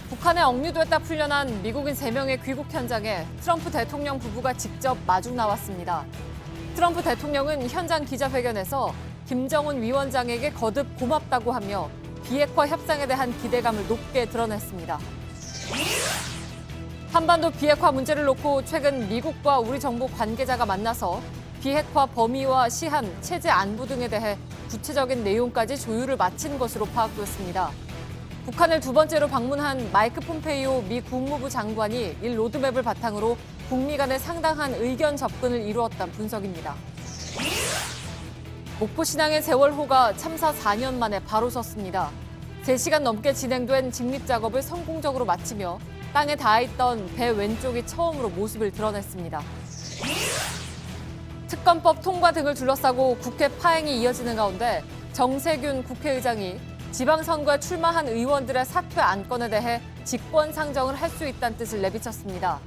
북한에 억류됐다 풀려난 미국인 3명의 귀국 현장에 트럼프 대통령 부부가 직접 마중 나왔습니다. 트럼프 대통령은 현장 기자회견에서 김정은 위원장에게 거듭 고맙다고 하며 비핵화 협상에 대한 기대감을 높게 드러냈습니다. 한반도 비핵화 문제를 놓고 최근 미국과 우리 정부 관계자가 만나서 비핵화 범위와 시한, 체제 안보 등에 대해 구체적인 내용까지 조율을 마친 것으로 파악됐습니다. 북한을 두 번째로 방문한 마이크 폼페이오 미 국무부 장관이 이 로드맵을 바탕으로 북미 간의 상당한 의견 접근을 이루었다는 분석입니다. 목포신항의 세월호가 참사 4년 만에 바로 섰습니다. 3시간 넘게 진행된 직립 작업을 성공적으로 마치며 땅에 닿아있던 배 왼쪽이 처음으로 모습을 드러냈습니다. 특검법 통과 등을 둘러싸고 국회 파행이 이어지는 가운데 정세균 국회의장이 지방선거에 출마한 의원들의 사퇴 안건에 대해 직권상정을 할 수 있다는 뜻을 내비쳤습니다.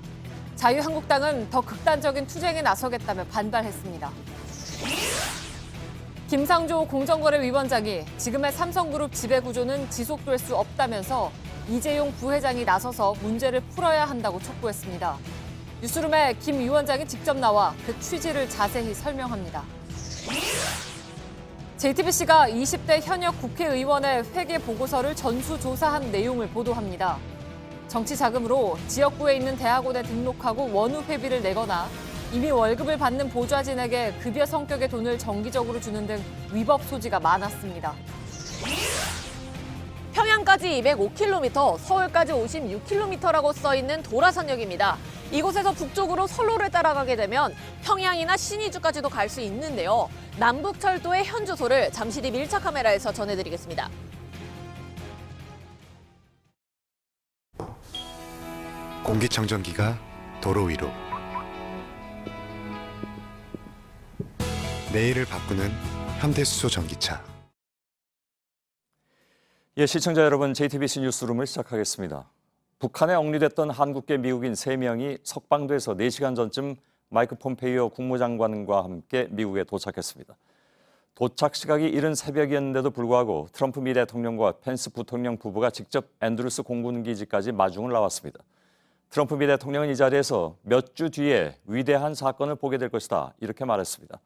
자유한국당은 더 극단적인 투쟁에 나서겠다며 반발했습니다. 김상조 공정거래위원장이 지금의 삼성그룹 지배구조는 지속될 수 없다면서 이재용 부회장이 나서서 문제를 풀어야 한다고 촉구했습니다. 뉴스룸에 김 위원장이 직접 나와 그 취지를 자세히 설명합니다. JTBC가 20대 현역 국회의원의 회계 보고서를 전수조사한 내용을 보도합니다. 정치 자금으로 지역구에 있는 대학원에 등록하고 원후 회비를 내거나 이미 월급을 받는 보좌진에게 급여 성격의 돈을 정기적으로 주는 등 위법 소지가 많았습니다. 평양까지 205km, 서울까지 56km라고 써있는 도라산역입니다. 이곳에서 북쪽으로 선로를 따라가게 되면 평양이나 신의주까지도 갈 수 있는데요. 남북철도의 현 주소를 잠시 뒤 밀착 카메라에서 전해드리겠습니다. 공기청정기가 도로 위로. 내일을 바꾸는 현대수소 전기차. 예, 시청자 여러분, JTBC 뉴스룸을 시작하겠습니다. 북한에 억류됐던 한국계 미국인 3명이 석방돼서 4시간 전쯤 마이크 폼페이오 국무장관과 함께 미국에 도착했습니다. 도착 시각이 이른 새벽이었는데도 불구하고 트럼프 미 대통령과 펜스 부통령 부부가 직접 앤드루스 공군기지까지 마중을 나왔습니다. 트럼프 미 대통령은 이 자리에서 몇 주 뒤에 위대한 사건을 보게 될 것이다, 이렇게 말했습니다.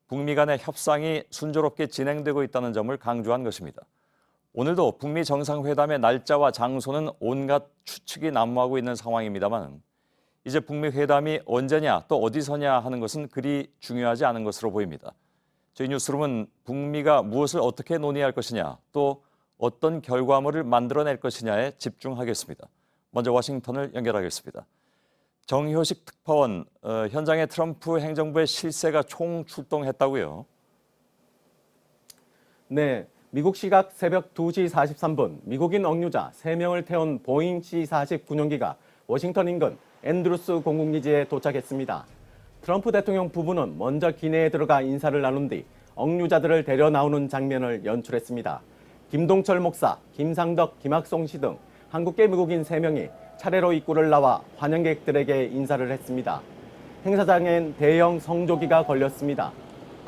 북미 간의 협상이 순조롭게 진행되고 있다는 점을 강조한 것입니다. 오늘도 북미 정상회담의 날짜와 장소는 온갖 추측이 난무하고 있는 상황입니다만 이제 북미 회담이 언제냐 또 어디서냐 하는 것은 그리 중요하지 않은 것으로 보입니다. 저희 뉴스룸은 북미가 무엇을 어떻게 논의할 것이냐 또 어떤 결과물을 만들어낼 것이냐에 집중하겠습니다. 먼저 워싱턴을 연결하겠습니다. 정효식 특파원, 현장에 트럼프 행정부의 실세가 총출동했다고요? 네. 미국 시각 새벽 2시 43분 미국인 억류자 3명을 태운 보잉 C-40 군용기가 워싱턴 인근 앤드루스 공군기지에 도착했습니다. 트럼프 대통령 부부는 먼저 기내에 들어가 인사를 나눈 뒤 억류자들을 데려 나오는 장면을 연출했습니다. 김동철 목사, 김상덕, 김학송 씨 등 한국계 미국인 3명이 차례로 입구를 나와 환영객들에게 인사를 했습니다. 행사장엔 대형 성조기가 걸렸습니다.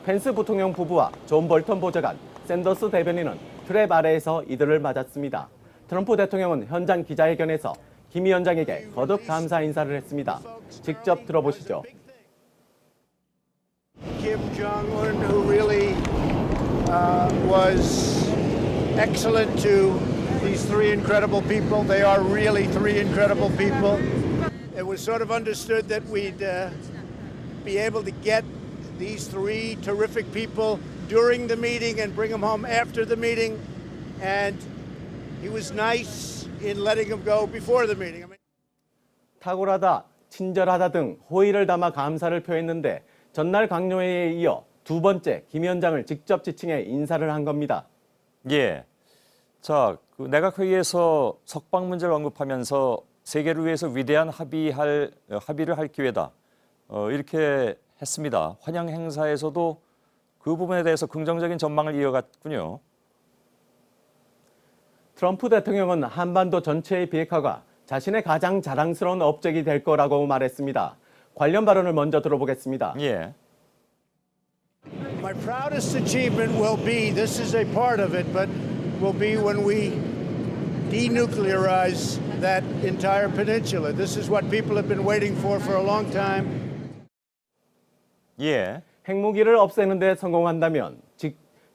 펜스 부통령 부부와 존 볼턴 보좌관, 샌더스 대변인은 트랩 아래에서 이들을 맞았습니다. 트럼프 대통령은 현장 기자회견에서 김 위원장에게 거듭 감사 인사를 했습니다. 직접 들어보시죠. Kim Jong-un, who really was excellent to these three incredible people. They are really three incredible people. It was sort of understood that we'd be able to get these three terrific people during the meeting and bring them home after the meeting, and he was nice in letting them go before the meeting. 탁월하다, 친절하다 등 호의를 담아 감사를 표했는데 전날 강요회에 이어 두 번째 김 위원장을 직접 지칭해 인사를 한 겁니다. 예. 자, 그 내각회의에서 석방 문제를 언급하면서 세계를 위해서 위대한 합의를 할 기회다. 이렇게 했습니다. 환영 행사에서도 그 부분에 대해서 긍정적인 전망을 이어갔군요. 트럼프 대통령은 한반도 전체의 비핵화가 자신의 가장 자랑스러운 업적이 될 거라고 말했습니다. 관련 발언을 먼저 들어보겠습니다. 예. My proudest achievement will be, this is a part of it, but will be when we denuclearize that entire peninsula. This is what people have been waiting for a long time. 예. 핵무기를 없애는 데 성공한다면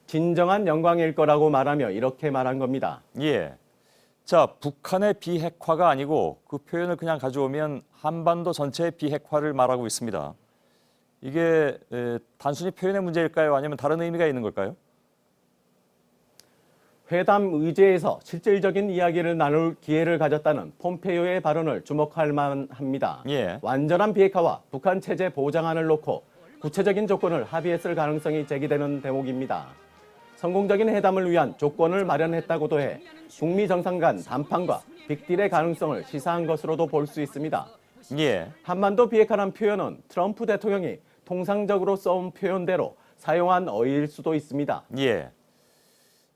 진정한 영광일 거라고 말하며 이렇게 말한 겁니다. 예. 자, 북한의 비핵화가 아니고 그 표현을 그냥 가져오면 한반도 전체의 비핵화를 말하고 있습니다. 이게 단순히 표현의 문제일까요? 아니면 다른 의미가 있는 걸까요? 회담 의제에서 실질적인 이야기를 나눌 기회를 가졌다는 폼페이오의 발언을 주목할 만합니다. 예. 완전한 비핵화와 북한 체제 보장안을 놓고 구체적인 조건을 합의했을 가능성이 제기되는 대목입니다. 성공적인 회담을 위한 조건을 마련했다고도 해 북미 정상 간 담판과 빅딜의 가능성을 시사한 것으로도 볼 수 있습니다. 예. 한반도 비핵화란 표현은 트럼프 대통령이 통상적으로 써온 표현대로 사용한 어휘일 수도 있습니다. 예.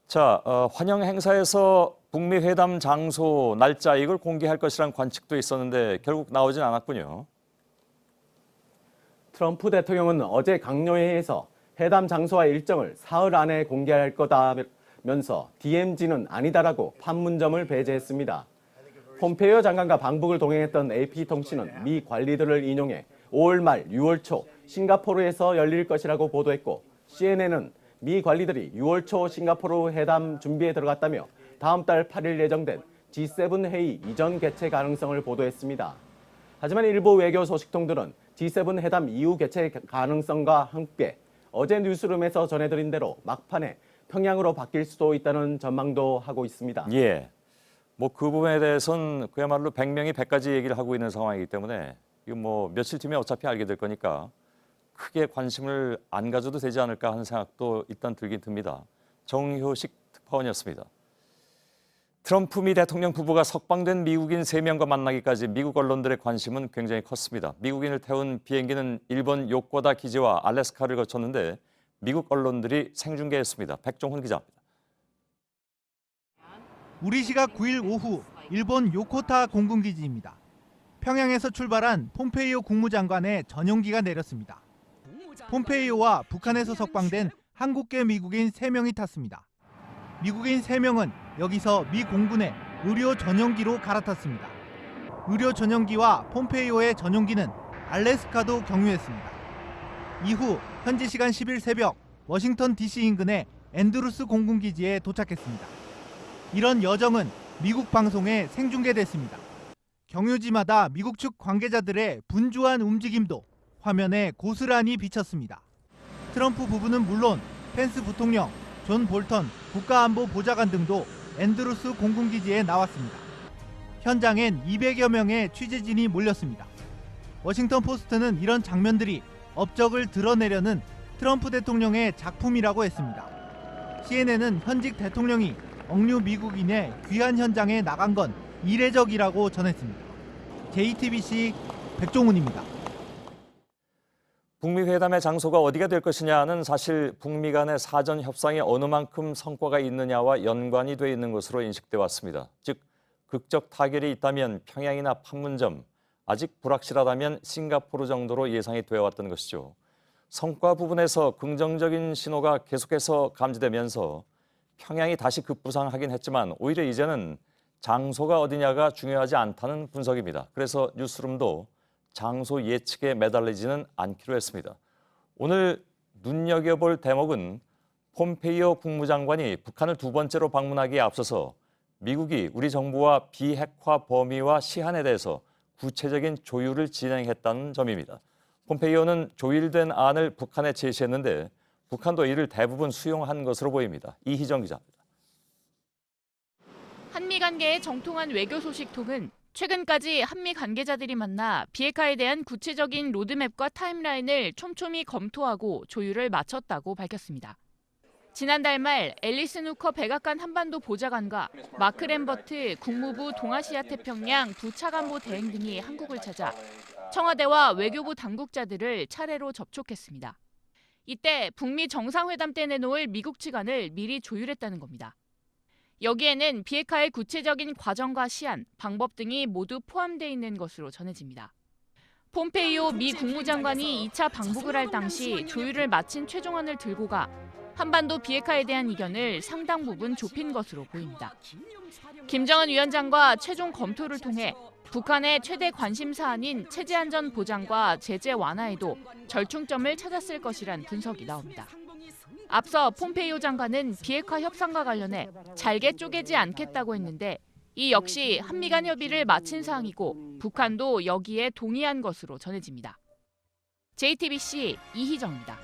자, 환영 행사에서 북미 회담 장소, 날짜 이걸 공개할 것이란 관측도 있었는데 결국 나오진 않았군요. 트럼프 대통령은 어제 강요회에서 회담 장소와 일정을 사흘 안에 공개할 거다면서 DMZ는 아니다라고 판문점을 배제했습니다. 폼페이오 장관과 방북을 동행했던 AP통신은 미 관리들을 인용해 5월 말 6월 초 싱가포르에서 열릴 것이라고 보도했고 CNN은 미 관리들이 6월 초 싱가포르 회담 준비에 들어갔다며 다음 달 8일 예정된 G7 회의 이전 개최 가능성을 보도했습니다. 하지만 일부 외교 소식통들은 G7 회담 이후 개최 가능성과 함께 어제 뉴스룸에서 전해드린 대로 막판에 평양으로 바뀔 수도 있다는 전망도 하고 있습니다. 예. 뭐 그 부분에 대해서는 그야말로 100명이 100가지 얘기를 하고 있는 상황이기 때문에 이거 뭐 며칠 뒤면 어차피 알게 될 거니까 크게 관심을 안 가져도 되지 않을까 하는 생각도 일단 들긴 듭니다. 정효식 특파원이었습니다. 트럼프 미 대통령 부부가 석방된 미국인 3명과 만나기까지 미국 언론들의 관심은 굉장히 컸습니다. 미국인을 태운 비행기는 일본 요코다 기지와 알래스카를 거쳤는데 미국 언론들이 생중계했습니다. 백종훈 기자입니다. 우리 시각 9일 오후 일본 요코타 공군기지입니다. 평양에서 출발한 폼페이오 국무장관의 전용기가 내렸습니다. 폼페이오와 북한에서 석방된 한국계 미국인 3명이 탔습니다. 미국인 3명은 여기서 미 공군의 의료 전용기로 갈아탔습니다. 의료 전용기와 폼페이오의 전용기는 알래스카도 경유했습니다. 이후 현지 시간 10일 새벽 워싱턴 DC 인근의 앤드루스 공군기지에 도착했습니다. 이런 여정은 미국 방송에 생중계됐습니다. 경유지마다 미국 측 관계자들의 분주한 움직임도 화면에 고스란히 비쳤습니다. 트럼프 부부는 물론 펜스 부통령, 존 볼턴 국가안보 보좌관 등도 앤드루스 공군기지에 나왔습니다. 현장엔 200여 명의 취재진이 몰렸습니다. 워싱턴 포스트는 이런 장면들이 업적을 드러내려는 트럼프 대통령의 작품이라고 했습니다. CNN은 현직 대통령이 억류 미국인의 귀환 현장에 나간 건 이례적이라고 전했습니다. JTBC 백종훈입니다. 북미 회담의 장소가 어디가 될 것이냐는 사실 북미 간의 사전 협상에 어느 만큼 성과가 있느냐와 연관이 돼 있는 것으로 인식돼 왔습니다. 즉, 극적 타결이 있다면 평양이나 판문점, 아직 불확실하다면 싱가포르 정도로 예상이 되어 왔던 것이죠. 성과 부분에서 긍정적인 신호가 계속해서 감지되면서 평양이 다시 급부상하긴 했지만 오히려 이제는 장소가 어디냐가 중요하지 않다는 분석입니다. 그래서 뉴스룸도 장소 예측에 매달리지는 않기로 했습니다. 오늘 눈여겨볼 대목은 폼페이오 국무장관이 북한을 2번째로 방문하기에 앞서서 미국이 우리 정부와 비핵화 범위와 시한에 대해서 구체적인 조율을 진행했다는 점입니다. 폼페이오는 조율된 안을 북한에 제시했는데 북한도 이를 대부분 수용한 것으로 보입니다. 이희정 기자입니다. 한미 관계의 정통한 외교 소식통은 최근까지 한미 관계자들이 만나 비핵화에 대한 구체적인 로드맵과 타임라인을 촘촘히 검토하고 조율을 마쳤다고 밝혔습니다. 지난달 말 앨리슨 후커 백악관 한반도 보좌관과 마크 램버트 국무부 동아시아 태평양 부차관보 대행 등이 한국을 찾아 청와대와 외교부 당국자들을 차례로 접촉했습니다. 이때 북미 정상회담 때 내놓을 미국 측안을 미리 조율했다는 겁니다. 여기에는 비핵화의 구체적인 과정과 시한, 방법 등이 모두 포함되어 있는 것으로 전해집니다. 폼페이오 미 국무장관이 2차 방북을 할 당시 조율을 마친 최종안을 들고 가 한반도 비핵화에 대한 이견을 상당 부분 좁힌 것으로 보입니다. 김정은 위원장과 최종 검토를 통해 북한의 최대 관심 사안인 체제 안전 보장과 제재 완화에도 절충점을 찾았을 것이란 분석이 나옵니다. 앞서 폼페이오 장관은 비핵화 협상과 관련해 잘게 쪼개지 않겠다고 했는데 이 역시 한미 간 협의를 마친 사항이고 북한도 여기에 동의한 것으로 전해집니다. JTBC 이희정입니다.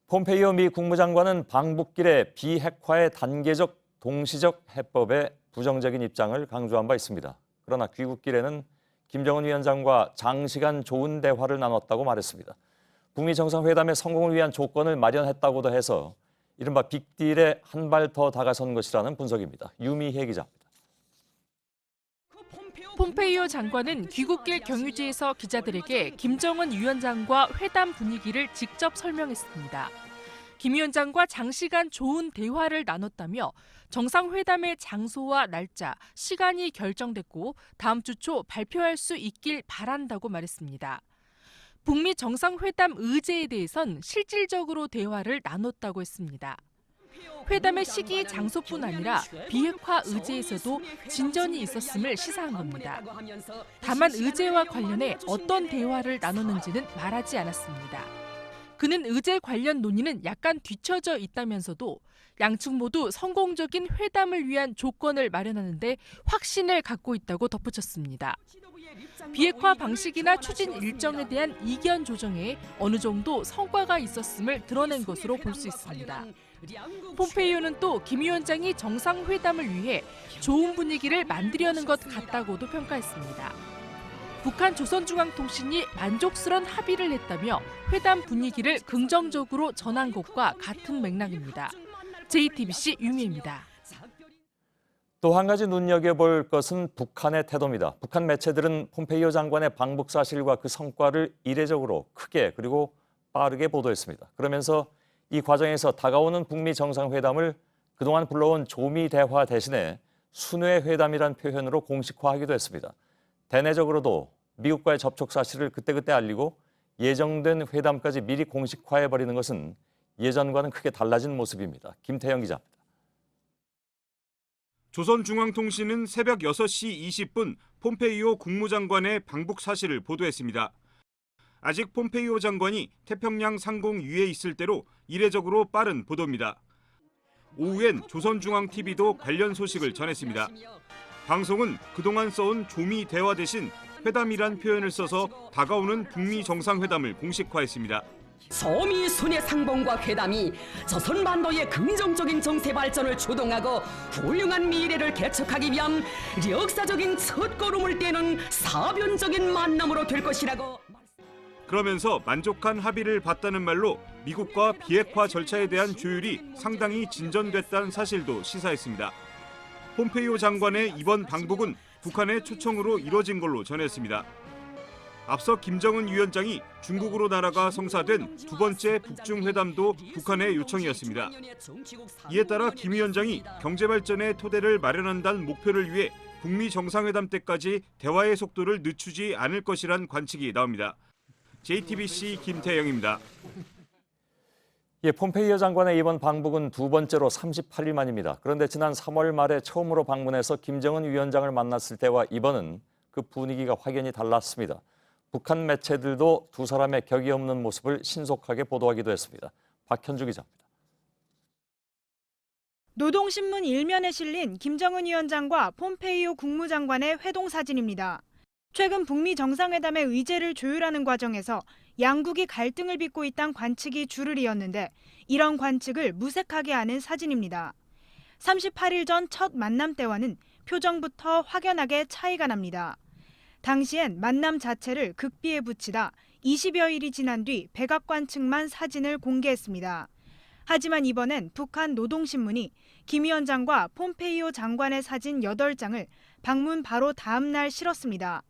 폼페이오 미 국무장관은 방북길에 비핵화의 단계적 동시적 해법에 부정적인 입장을 강조한 바 있습니다. 그러나 귀국길에는 김정은 위원장과 장시간 좋은 대화를 나눴다고 말했습니다. 북미 정상회담의 성공을 위한 조건을 마련했다고도 해서 이른바 빅딜에 한 발 더 다가선 것이라는 분석입니다. 유미혜 기자입니다. 폼페이오 장관은 귀국길 경유지에서 기자들에게 김정은 위원장과 회담 분위기를 직접 설명했습니다. 김 위원장과 장시간 좋은 대화를 나눴다며 정상회담의 장소와 날짜, 시간이 결정됐고 다음 주 초 발표할 수 있길 바란다고 말했습니다. 북미 정상회담 의제에 대해선 실질적으로 대화를 나눴다고 했습니다. 회담의 시기, 장소뿐 아니라 비핵화 의제에서도 진전이 있었음을 시사한 겁니다. 다만 의제와 관련해 어떤 대화를 나눴는지는 말하지 않았습니다. 그는 의제 관련 논의는 약간 뒤처져 있다면서도 양측 모두 성공적인 회담을 위한 조건을 마련하는데 확신을 갖고 있다고 덧붙였습니다. 비핵화 방식이나 추진 일정에 대한 이견 조정에 어느 정도 성과가 있었음을 드러낸 것으로 볼 수 있습니다. 폼페이오는 또 김 위원장이 정상회담을 위해 좋은 분위기를 만들려는 것 같다고도 평가했습니다. 북한 조선중앙통신이 만족스러운 합의를 했다며 회담 분위기를 긍정적으로 전한 것과 같은 맥락입니다. JTBC 유미입니다. 또 한 가지 눈여겨볼 것은 북한의 태도입니다. 북한 매체들은 폼페이오 장관의 방북 사실과 그 성과를 이례적으로 크게 그리고 빠르게 보도했습니다. 그러면서 이 과정에서 다가오는 북미 정상회담을 그동안 불러온 조미 대화 대신에 순회 회담이란 표현으로 공식화하기도 했습니다. 대내적으로도 미국과의 접촉 사실을 그때그때 알리고 예정된 회담까지 미리 공식화해버리는 것은 예전과는 크게 달라진 모습입니다. 김태영 기자입니다. 조선중앙통신은 새벽 6시 20분 폼페이오 국무장관의 방북 사실을 보도했습니다. 아직 폼페이오 장관이 태평양 상공 위에 있을 때로 이례적으로 빠른 보도입니다. 오후엔 조선중앙TV도 관련 소식을 전했습니다. 방송은 그동안 써온 조미 대화 대신 회담이란 표현을 써서 다가오는 북미 정상회담을 공식화했습니다. 서미 순회 상봉과 회담이 조선반도의 긍정적인 정세 발전을 주동하고 훌륭한 미래를 개척하기 위한 역사적인 첫걸음을 떼는 사변적인 만남으로 될 것이라고. 그러면서 만족한 합의를 봤다는 말로 미국과 비핵화 절차에 대한 조율이 상당히 진전됐다는 사실도 시사했습니다. 폼페이오 장관의 이번 방북은 북한의 초청으로 이뤄진 걸로 전했습니다. 앞서 김정은 위원장이 중국으로 날아가 성사된 두 번째 북중 회담도 북한의 요청이었습니다. 이에 따라 김 위원장이 경제발전의 토대를 마련한다는 목표를 위해 북미 정상회담 때까지 대화의 속도를 늦추지 않을 것이란 관측이 나옵니다. JTBC 김태영입니다. 폼페이오 장관의 이번 방북은 두 번째로 38일 만입니다. 그런데 지난 3월 말에 처음으로 방문해서 김정은 위원장을 만났을 때와 이번은 그 분위기가 확연히 달랐습니다. 북한 매체들도 두 사람의 격이 없는 모습을 신속하게 보도하기도 했습니다. 박현주 기자입니다. 노동신문 1면에 실린 김정은 위원장과 폼페이오 국무장관의 회동 사진입니다. 최근 북미 정상회담의 의제를 조율하는 과정에서 양국이 갈등을 빚고 있다는 관측이 줄을 이었는데 이런 관측을 무색하게 하는 사진입니다. 38일 전 첫 만남 때와는 표정부터 확연하게 차이가 납니다. 당시엔 만남 자체를 극비에 붙이다 20여일이 지난 뒤 백악관측만 사진을 공개했습니다. 하지만 이번엔 북한 노동신문이 김 위원장과 폼페이오 장관의 사진 8장을 방문 바로 다음 날 실었습니다.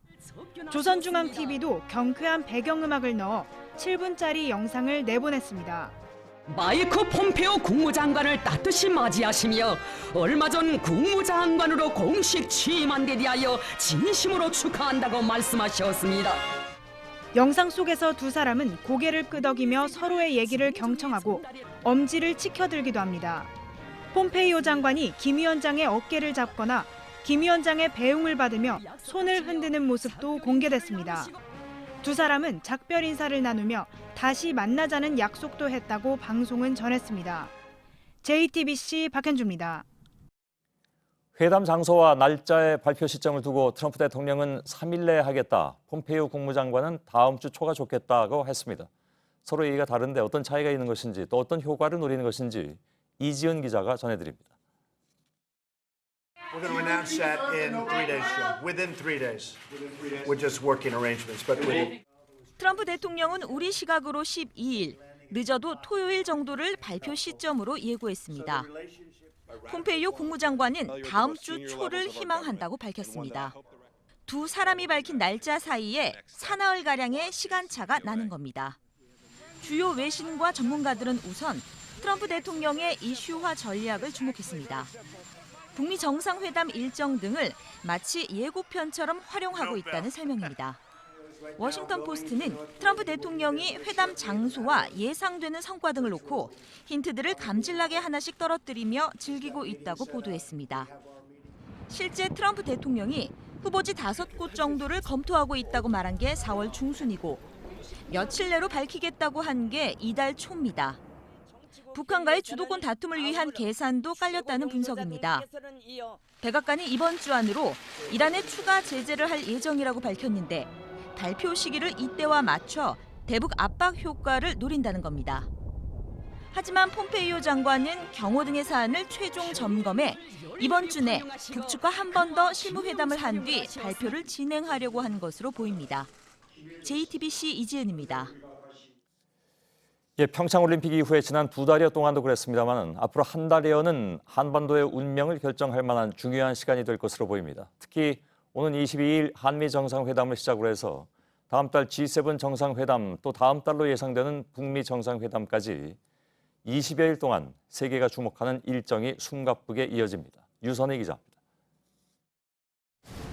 조선중앙TV도 경쾌한 배경음악을 넣어 7분짜리 영상을 내보냈습니다. 마이크 폼페이오 국무장관을 따뜻이 맞이하시며 얼마 전 국무장관으로 공식 취임한 데 대하여 진심으로 축하한다고 말씀하셨습니다. 영상 속에서 두 사람은 고개를 끄덕이며 서로의 얘기를 경청하고 엄지를 치켜들기도 합니다. 폼페이오 장관이 김 위원장의 어깨를 잡거나 김 위원장의 배웅을 받으며 손을 흔드는 모습도 공개됐습니다. 두 사람은 작별 인사를 나누며 다시 만나자는 약속도 했다고 방송은 전했습니다. JTBC 박현주입니다. 회담 장소와 날짜의 발표 시점을 두고 트럼프 대통령은 3일 내에 하겠다. 폼페이오 국무장관은 다음 주 초가 좋겠다고 했습니다. 서로 얘기가 다른데 어떤 차이가 있는 것인지 또 어떤 효과를 노리는 것인지 이지은 기자가 전해드립니다. We're going to announce that in 3 days. Within 3 days. We're just working arrangements, but within. 트럼프 대통령은 우리 시각으로 12일, 늦어도 토요일 정도를 발표 시점으로 예고했습니다. 폼페이오 국무장관은 다음 주 초를 희망한다고 밝혔습니다. 두 사람이 밝힌 날짜 사이에 사나흘가량의 시간차가 나는 겁니다. 주요 외신과 전문가들은 우선 트럼프 대통령의 이슈화 전략을 주목했습니다. 북미 정상회담 일정 등을 마치 예고편처럼 활용하고 있다는 설명입니다. 워싱턴 포스트는 트럼프 대통령이 회담 장소와 예상되는 성과 등을 놓고 힌트들을 감질나게 하나씩 떨어뜨리며 즐기고 있다고 보도했습니다. 실제 트럼프 대통령이 후보지 5곳 정도를 검토하고 있다고 말한 게 4월 중순이고 며칠 내로 밝히겠다고 한 게 이달 초입니다. 북한과의 주도권 다툼을 위한 계산도 깔렸다는 분석입니다. 백악관이 이번 주 안으로 이란에 추가 제재를 할 예정이라고 밝혔는데 발표 시기를 이때와 맞춰 대북 압박 효과를 노린다는 겁니다. 하지만 폼페이오 장관은 경호 등의 사안을 최종 점검해 이번 주 내 북측과 한 번 더 실무회담을 한 뒤 발표를 진행하려고 한 것으로 보입니다. JTBC 이지은입니다. 예, 평창올림픽 이후에 지난 2달여 동안도 그랬습니다만 앞으로 한 달여는 한반도의 운명을 결정할 만한 중요한 시간이 될 것으로 보입니다. 특히 오는 22일 한미 정상회담을 시작으로 해서 다음 달 G7 정상회담 또 다음 달로 예상되는 북미 정상회담까지 20여일 동안 세계가 주목하는 일정이 숨가쁘게 이어집니다. 유선희 기자입니다.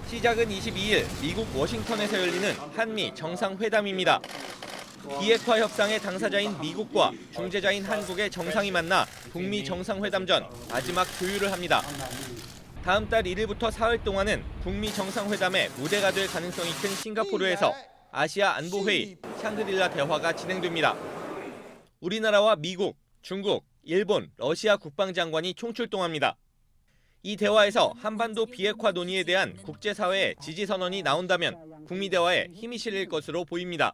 시작은 22일 미국 워싱턴에서 열리는 한미 정상회담입니다. 비핵화 협상의 당사자인 미국과 중재자인 한국의 정상이 만나 북미 정상회담 전 마지막 교류를 합니다. 다음 달 1일부터 사흘 동안은 북미 정상회담의 무대가 될 가능성이 큰 싱가포르에서 아시아 안보회의, 샹그릴라 대화가 진행됩니다. 우리나라와 미국, 중국, 일본, 러시아 국방장관이 총출동합니다. 이 대화에서 한반도 비핵화 논의에 대한 국제사회의 지지선언이 나온다면 북미 대화에 힘이 실릴 것으로 보입니다.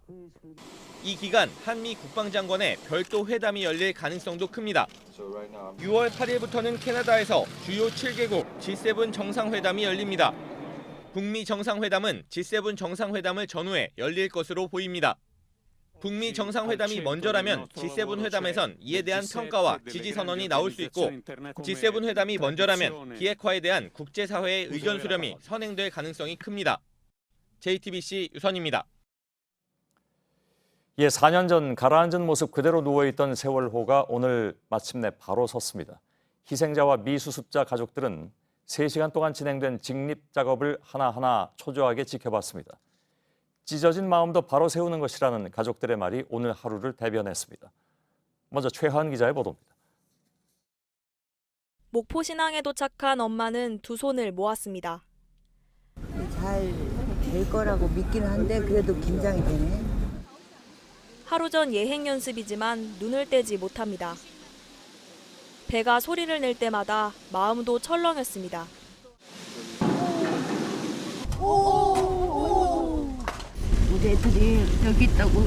이 기간 한미 국방장관의 별도 회담이 열릴 가능성도 큽니다. 6월 8일부터는 캐나다에서 주요 7개국 G7 정상회담이 열립니다. 북미 정상회담은 G7 정상회담을 전후해 열릴 것으로 보입니다. 북미 정상회담이 먼저라면 G7 회담에선 이에 대한 평가와 지지선언이 나올 수 있고 G7 회담이 먼저라면 비핵화에 대한 국제사회의 의견 수렴이 선행될 가능성이 큽니다. JTBC 유선입니다. 예, 4년 전 가라앉은 모습 그대로 누워있던 세월호가 오늘 마침내 바로 섰습니다. 희생자와 미수습자 가족들은 3시간 동안 진행된 직립 작업을 하나하나 초조하게 지켜봤습니다. 찢어진 마음도 바로 세우는 것이라는 가족들의 말이 오늘 하루를 대변했습니다. 먼저 최하은 기자의 보도입니다. 목포 신항에 도착한 엄마는 두 손을 모았습니다. 잘 될 거라고 믿기는 한데 그래도 긴장이 되네. 하루 전 예행 연습이지만 눈을 떼지 못합니다. 배가 소리를 낼 때마다 마음도 철렁했습니다. 우리 애들이 여기 있다고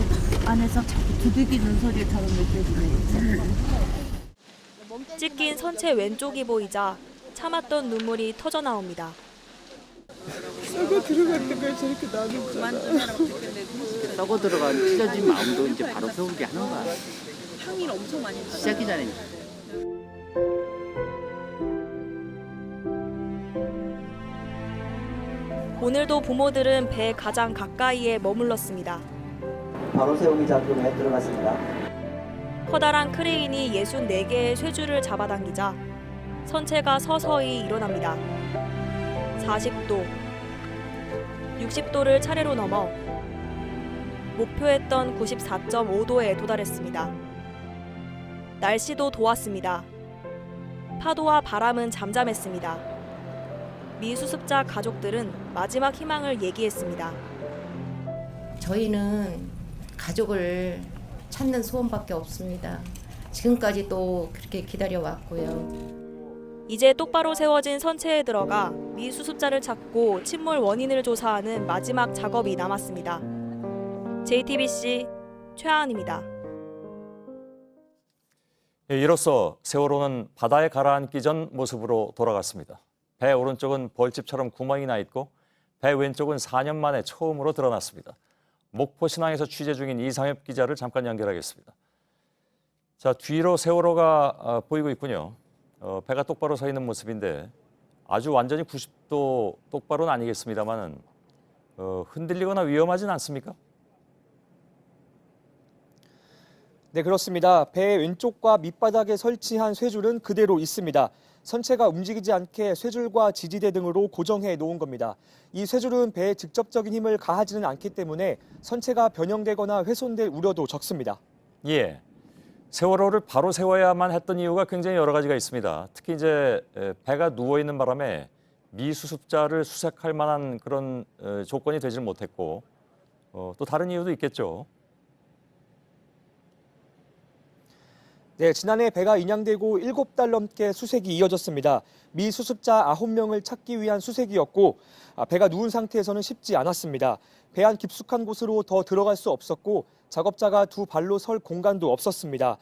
안에서 자꾸 두들기는 소리처럼 느껴지네. 찢긴 선체 왼쪽이 보이자 참았던 눈물이 터져 나옵니다. 썩어 들어갈 때까지 저렇게 나는 썩어 들어간 찢어진 마음도 이제 바로 세우게 하는 거야. 향이 엄청 많이 나. 시작이잖아요. 오늘도 부모들은 배 가장 가까이에 머물렀습니다. 바로 세우기 작업에 들어갔습니다. 커다란 크레인이 64개의 쇠줄을 잡아당기자 선체가 서서히 일어납니다. 40도, 60도를 차례로 넘어 목표했던 94.5도에 도달했습니다. 날씨도 도왔습니다. 파도와 바람은 잠잠했습니다. 미 수습자 가족들은 마지막 희망을 얘기했습니다. 저희는 가족을 찾는 소원밖에 없습니다. 지금까지 또 그렇게 기다려왔고요. 이제 똑바로 세워진 선체에 들어가 미 수습자를 찾고 침몰 원인을 조사하는 마지막 작업이 남았습니다. JTBC 최하은입니다. 이로써 세월호는 바다에 가라앉기 전 모습으로 돌아갔습니다. 배 오른쪽은 벌집처럼 구멍이 나 있고 배 왼쪽은 4년 만에 처음으로 드러났습니다. 목포 신항에서 취재 중인 이상엽 기자를 잠깐 연결하겠습니다. 자, 뒤로 세월호가 보이고 있군요. 배가 똑바로 서 있는 모습인데 아주 완전히 90도 똑바로는 아니겠습니다만은 흔들리거나 위험하진 않습니까? 네, 그렇습니다. 배 왼쪽과 밑바닥에 설치한 쇠줄은 그대로 있습니다. 선체가 움직이지 않게 쇠줄과 지지대 등으로 고정해 놓은 겁니다. 이 쇠줄은 배에 직접적인 힘을 가하지는 않기 때문에 선체가 변형되거나 훼손될 우려도 적습니다. 예. 세월호를 바로 세워야만 했던 이유가 굉장히 여러 가지가 있습니다. 특히 이제 배가 누워 있는 바람에 미수습자를 수색할 만한 그런 조건이 되질 못했고 또 다른 이유도 있겠죠. 네, 지난해 배가 인양되고 7달 넘게 수색이 이어졌습니다. 미 수습자 9명을 찾기 위한 수색이었고 배가 누운 상태에서는 쉽지 않았습니다. 배 안 깊숙한 곳으로 더 들어갈 수 없었고 작업자가 두 발로 설 공간도 없었습니다.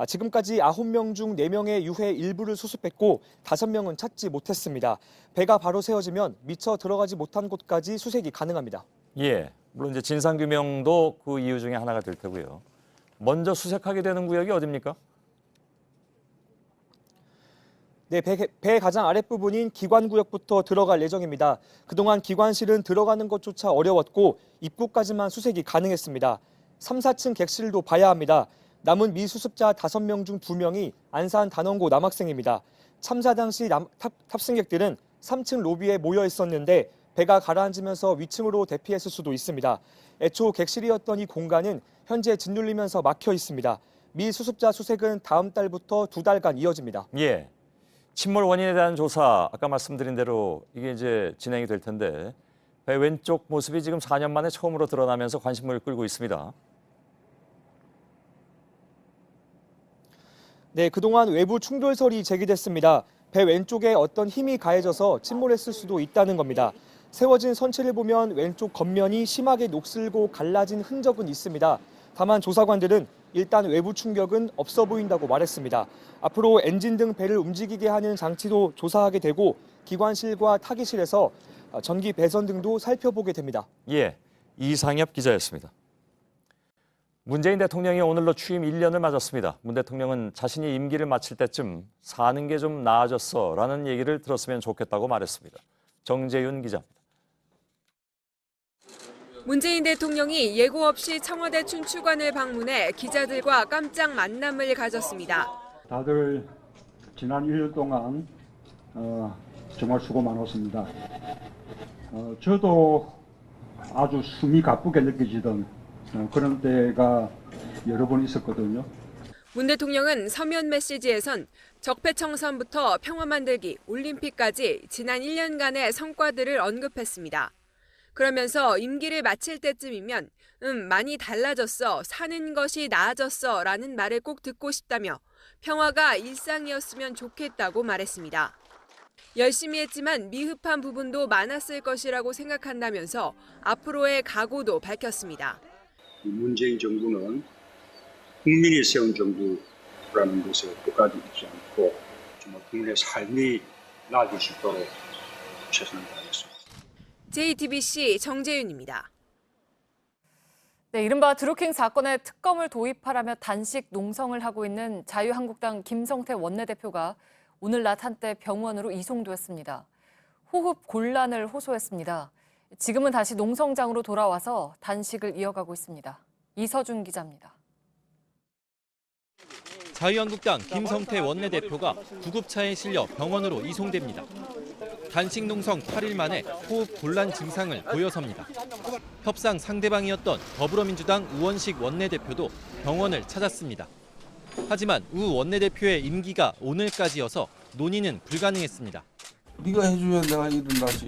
지금까지 9명 중 4명의 유해 일부를 수습했고 5명은 찾지 못했습니다. 배가 바로 세워지면 미처 들어가지 못한 곳까지 수색이 가능합니다. 예, 물론 이제 진상규명도 그 이유 중에 하나가 될 테고요. 먼저 수색하게 되는 구역이 어디입니까? 네, 배 가장 아랫부분인 기관구역부터 들어갈 예정입니다. 그동안 기관실은 들어가는 것조차 어려웠고 입구까지만 수색이 가능했습니다. 3, 4층 객실도 봐야 합니다. 남은 미수습자 5명 중 2명이 안산 단원고 남학생입니다. 참사 당시 탑승객들은 3층 로비에 모여 있었는데 배가 가라앉으면서 위층으로 대피했을 수도 있습니다. 애초 객실이었던 이 공간은 현재 짓눌리면서 막혀 있습니다. 미수습자 수색은 다음 달부터 2달간 이어집니다. 예. 침몰 원인에 대한 조사, 아까 말씀드린 대로 이게 이제 진행이 될 텐데 배 왼쪽 모습이 지금 4년 만에 처음으로 드러나면서 관심을 끌고 있습니다. 네, 그동안 외부 충돌설이 제기됐습니다. 배 왼쪽에 어떤 힘이 가해져서 침몰했을 수도 있다는 겁니다. 세워진 선체를 보면 왼쪽 겉면이 심하게 녹슬고 갈라진 흔적은 있습니다. 다만 조사관들은 일단 외부 충격은 없어 보인다고 말했습니다. 앞으로 엔진 등 배를 움직이게 하는 장치도 조사하게 되고 기관실과 타기실에서 전기 배선 등도 살펴보게 됩니다. 예, 이상엽 기자였습니다. 문재인 대통령이 오늘로 취임 1년을 맞았습니다. 문 대통령은 자신이 임기를 마칠 때쯤 사는 게 좀 나아졌어라는 얘기를 들었으면 좋겠다고 말했습니다. 정재윤 기자입니다. 문재인 대통령이 예고 없이 청와대 춘추관을 방문해 기자들과 깜짝 만남을 가졌습니다. 다들 지난 1년 동안 정말 수고 많았습니다. 저도 아주 숨이 가쁘게 느껴지던 그런 때가 여러 번 있었거든요. 문 대통령은 서면 메시지에선 적폐청산부터 평화 만들기, 올림픽까지 지난 1년간의 성과들을 언급했습니다. 그러면서 임기를 마칠 때쯤이면 많이 달라졌어, 사는 것이 나아졌어 라는 말을 꼭 듣고 싶다며 평화가 일상이었으면 좋겠다고 말했습니다. 열심히 했지만 미흡한 부분도 많았을 것이라고 생각한다면서 앞으로의 각오도 밝혔습니다. 문재인 정부는 국민이 세운 정부라는 것에 국가되지 않고 정말 국민의 삶이 나아질 수 있도록 최선을 다하겠습니다. JTBC 정재윤입니다. 네, 이른바 드루킹 사건에 특검을 도입하라며 단식 농성을 하고 있는 자유한국당 김성태 원내대표가 오늘 낮 한때 병원으로 이송되었습니다. 호흡 곤란을 호소했습니다. 지금은 다시 농성장으로 돌아와서 단식을 이어가고 있습니다. 이서준 기자입니다. 자유한국당 김성태 원내대표가 구급차에 실려 병원으로 이송됩니다. 단식 농성 8일 만에 호흡 곤란 증상을 보여섭니다. 협상 상대방이었던 더불어민주당 우원식 원내대표도 병원을 찾았습니다. 하지만 우 원내대표의 임기가 오늘까지여서 논의는 불가능했습니다. 네가 해주면 내가 일어나지.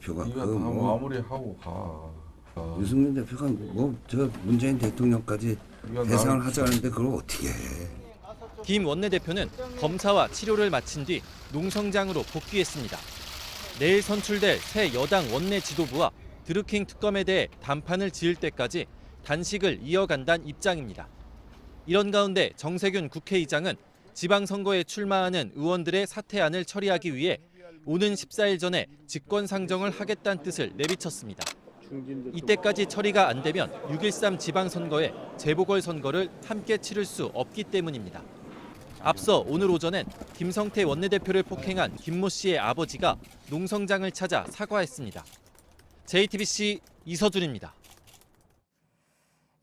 표가 네가 다 마무리하고 가. 유승민 대표가 저 문재인 대통령까지 대상을 하자는데 그걸 어떻게 해? 김 원내대표는 검사와 치료를 마친 뒤 농성장으로 복귀했습니다. 내일 선출될 새 여당 원내 지도부와 드루킹 특검에 대해 단판을 지을 때까지 단식을 이어간다는 입장입니다. 이런 가운데 정세균 국회의장은 지방선거에 출마하는 의원들의 사퇴안을 처리하기 위해 오는 14일 전에 직권상정을 하겠다는 뜻을 내비쳤습니다. 이때까지 처리가 안 되면 6.13 지방선거에 재보궐선거를 함께 치를 수 없기 때문입니다. 앞서 오늘 오전엔 김성태 원내대표를 폭행한 김모 씨의 아버지가 농성장을 찾아 사과했습니다. JTBC 이서준입니다.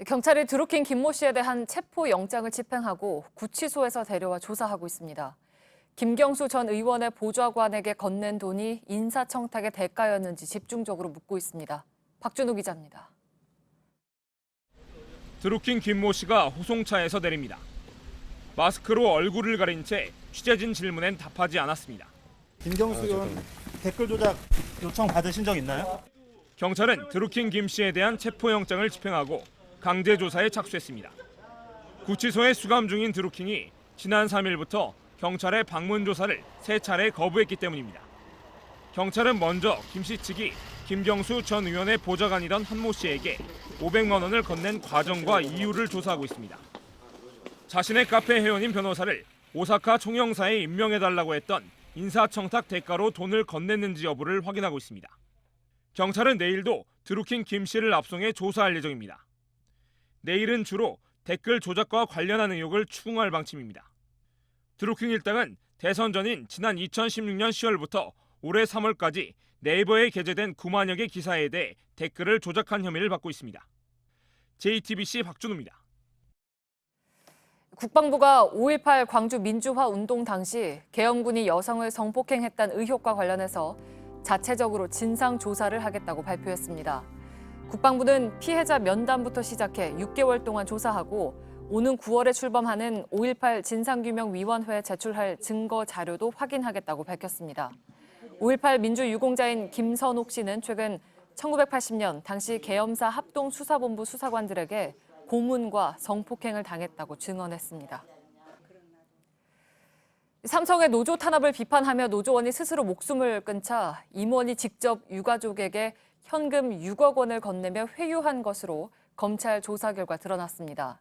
경찰이 드루킹 김모 씨에 대한 체포영장을 집행하고 구치소에서 데려와 조사하고 있습니다. 김경수 전 의원의 보좌관에게 건넨 돈이 인사청탁의 대가였는지 집중적으로 묻고 있습니다. 박준우 기자입니다. 드루킹 김모 씨가 호송차에서 내립니다. 마스크로 얼굴을 가린 채 취재진 질문엔 답하지 않았습니다. 김경수 의원 댓글 조작 요청 받으신 적 있나요? 경찰은 드루킹 김 씨에 대한 체포영장을 집행하고 강제 조사에 착수했습니다. 구치소에 수감 중인 드루킹이 지난 3일부터 경찰의 방문 조사를 3차례 거부했기 때문입니다. 경찰은 먼저 김 씨 측이 김경수 전 의원의 보좌관이던 한모 씨에게 500만 원을 건넨 과정과 이유를 조사하고 있습니다. 자신의 카페 회원인 변호사를 오사카 총영사에 임명해달라고 했던 인사청탁 대가로 돈을 건넸는지 여부를 확인하고 있습니다. 경찰은 내일도 드루킹 김 씨를 압송해 조사할 예정입니다. 내일은 주로 댓글 조작과 관련한 의혹을 추궁할 방침입니다. 드루킹 일당은 대선 전인 지난 2016년 10월부터 올해 3월까지 네이버에 게재된 9만여 개 기사에 대해 댓글을 조작한 혐의를 받고 있습니다. JTBC 박준우입니다. 국방부가 5.18 광주 민주화 운동 당시 계엄군이 여성을 성폭행했다는 의혹과 관련해서 자체적으로 진상 조사를 하겠다고 발표했습니다. 국방부는 피해자 면담부터 시작해 6개월 동안 조사하고 오는 9월에 출범하는 5.18 진상규명위원회에 제출할 증거 자료도 확인하겠다고 밝혔습니다. 5.18 민주유공자인 김선옥 씨는 최근 1980년 당시 계엄사 합동수사본부 수사관들에게 고문과 성폭행을 당했다고 증언했습니다. 삼성의 노조 탄압을 비판하며 노조원이 스스로 목숨을 끊자 임원이 직접 유가족에게 현금 6억 원을 건네며 회유한 것으로 검찰 조사 결과 드러났습니다.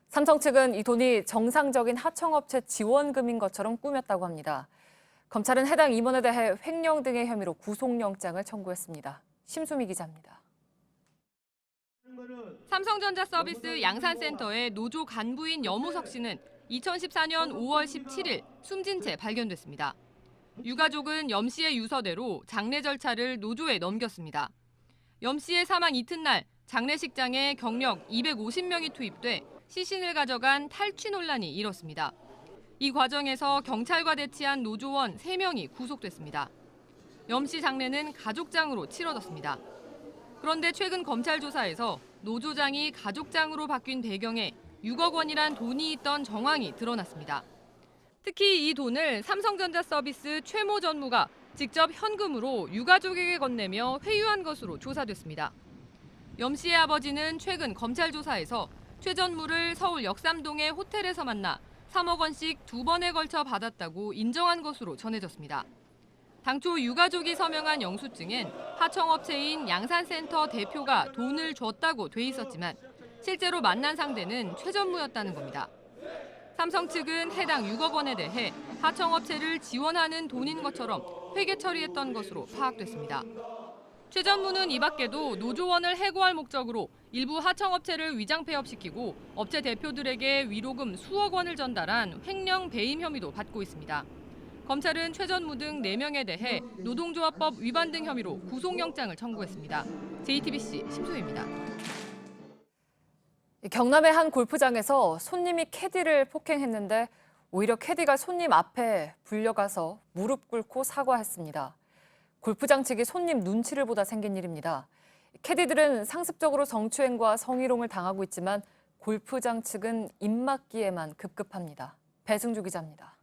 삼성 측은 이 돈이 정상적인 하청업체 지원금인 것처럼 꾸몄다고 합니다. 검찰은 해당 임원에 대해 횡령 등의 혐의로 구속영장을 청구했습니다. 심수미 기자입니다. 삼성전자 서비스 양산센터의 노조 간부인 여무석 씨는 2014년 5월 17일 숨진 채 발견됐습니다. 유가족은 염 씨의 유서대로 장례 절차를 노조에 넘겼습니다. 염 씨의 사망 이튿날 장례식장에 경력 250명이 투입돼 시신을 가져간 탈취 논란이 일었습니다. 이 과정에서 경찰과 대치한 노조원 3명이 구속됐습니다. 염 씨 장례는 가족장으로 치러졌습니다. 그런데 최근 검찰 조사에서 노조장이 가족장으로 바뀐 배경에 6억 원이란 돈이 있던 정황이 드러났습니다. 특히 이 돈을 삼성전자 서비스 최모 전무가 직접 현금으로 유가족에게 건네며 회유한 것으로 조사됐습니다. 염 씨의 아버지는 최근 검찰 조사에서 최 전무를 서울 역삼동의 호텔에서 만나 3억 원씩 2번에 걸쳐 받았다고 인정한 것으로 전해졌습니다. 당초 유가족이 서명한 영수증엔 하청업체인 양산센터 대표가 돈을 줬다고 돼 있었지만 실제로 만난 상대는 최 전무였다는 겁니다. 삼성 측은 해당 6억 원에 대해 하청업체를 지원하는 돈인 것처럼 회계 처리했던 것으로 파악됐습니다. 최 전무는 이 밖에도 노조원을 해고할 목적으로 일부 하청업체를 위장 폐업시키고 업체 대표들에게 위로금 수억 원을 전달한 횡령 배임 혐의도 받고 있습니다. 검찰은 최 전무 등 4명에 대해 노동조합법 위반 등 혐의로 구속영장을 청구했습니다. JTBC 심소희입니다. 경남의 한 골프장에서 손님이 캐디를 폭행했는데 오히려 캐디가 손님 앞에 불려가서 무릎 꿇고 사과했습니다. 골프장 측이 손님 눈치를 보다 생긴 일입니다. 캐디들은 상습적으로 성추행과 성희롱을 당하고 있지만 골프장 측은 입맞기에만 급급합니다. 배승주 기자입니다.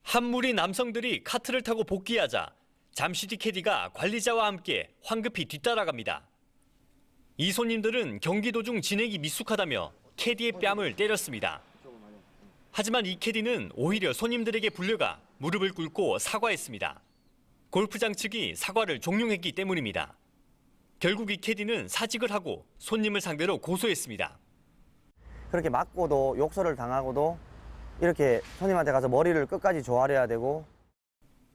한 무리 남성들이 카트를 타고 복귀하자 잠시 뒤 캐디가 관리자와 함께 황급히 뒤따라갑니다. 이 손님들은 경기 도중 진행이 미숙하다며 캐디의 뺨을 때렸습니다. 하지만 이 캐디는 오히려 손님들에게 불려가 무릎을 꿇고 사과했습니다. 골프장 측이 사과를 종용했기 때문입니다. 결국 이 캐디는 사직을 하고 손님을 상대로 고소했습니다. 그렇게 맞고도 욕설을 당하고도 이렇게 손님한테 가서 머리를 끝까지 조아려야 되고.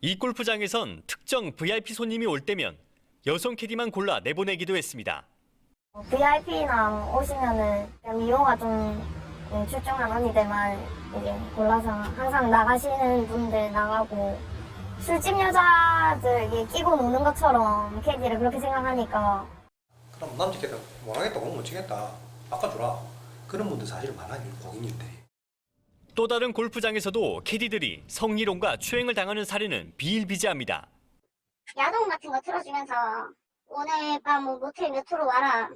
이 골프장에선 특정 VIP 손님이 올 때면 여성 캐디만 골라 내보내기도 했습니다. VIP나 오시면은 미모가 좀 출중한 언니들만 이제 골라서 항상 나가시는 분들 나가고 술집 여자들 끼고 노는 것처럼 캐디를 그렇게 생각하니까. 그럼 남자 캐디 못하겠다, 오늘 못 치겠다, 바꿔주라. 그런 분들 사실 많아요, 고객님들이. 또 다른 골프장에서도 캐디들이 성희롱과 추행을 당하는 사례는 비일비재합니다. 야동 같은 거 틀어주면서 오늘 밤 모텔 몇 호로 와라.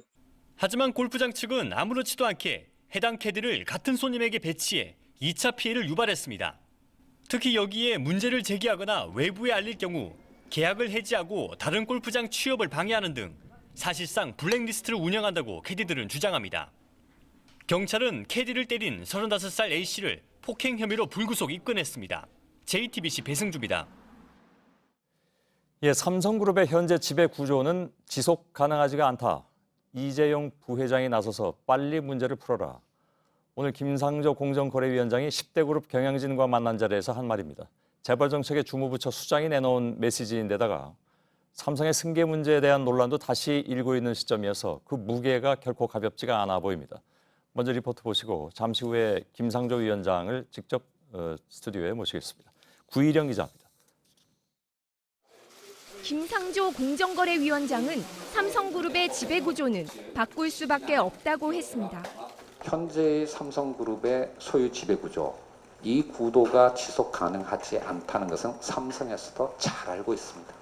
하지만 골프장 측은 아무렇지도 않게 해당 캐디를 같은 손님에게 배치해 2차 피해를 유발했습니다. 특히 여기에 문제를 제기하거나 외부에 알릴 경우 계약을 해지하고 다른 골프장 취업을 방해하는 등 사실상 블랙리스트를 운영한다고 캐디들은 주장합니다. 경찰은 캐디를 때린 35살 A씨를 폭행 혐의로 불구속 입건했습니다. JTBC 배승주입니다. 예, 삼성그룹의 현재 지배 구조는 지속 가능하지가 않다. 이재용 부회장이 나서서 빨리 문제를 풀어라. 오늘 김상조 공정거래위원장이 10대 그룹 경영진과 만난 자리에서 한 말입니다. 재벌정책의 주무부처 수장이 내놓은 메시지인데다가 삼성의 승계 문제에 대한 논란도 다시 일고 있는 시점이어서 그 무게가 결코 가볍지가 않아 보입니다. 먼저 리포트 보시고 잠시 후에 김상조 위원장을 직접 스튜디오에 모시겠습니다. 구일영 기자입니다. 김상조 공정거래위원장은 삼성그룹의 지배구조는 바꿀 수밖에 없다고 했습니다. 현재의 삼성그룹의 소유 지배구조, 이 구도가 지속 가능하지 않다는 것은 삼성에서도 잘 알고 있습니다.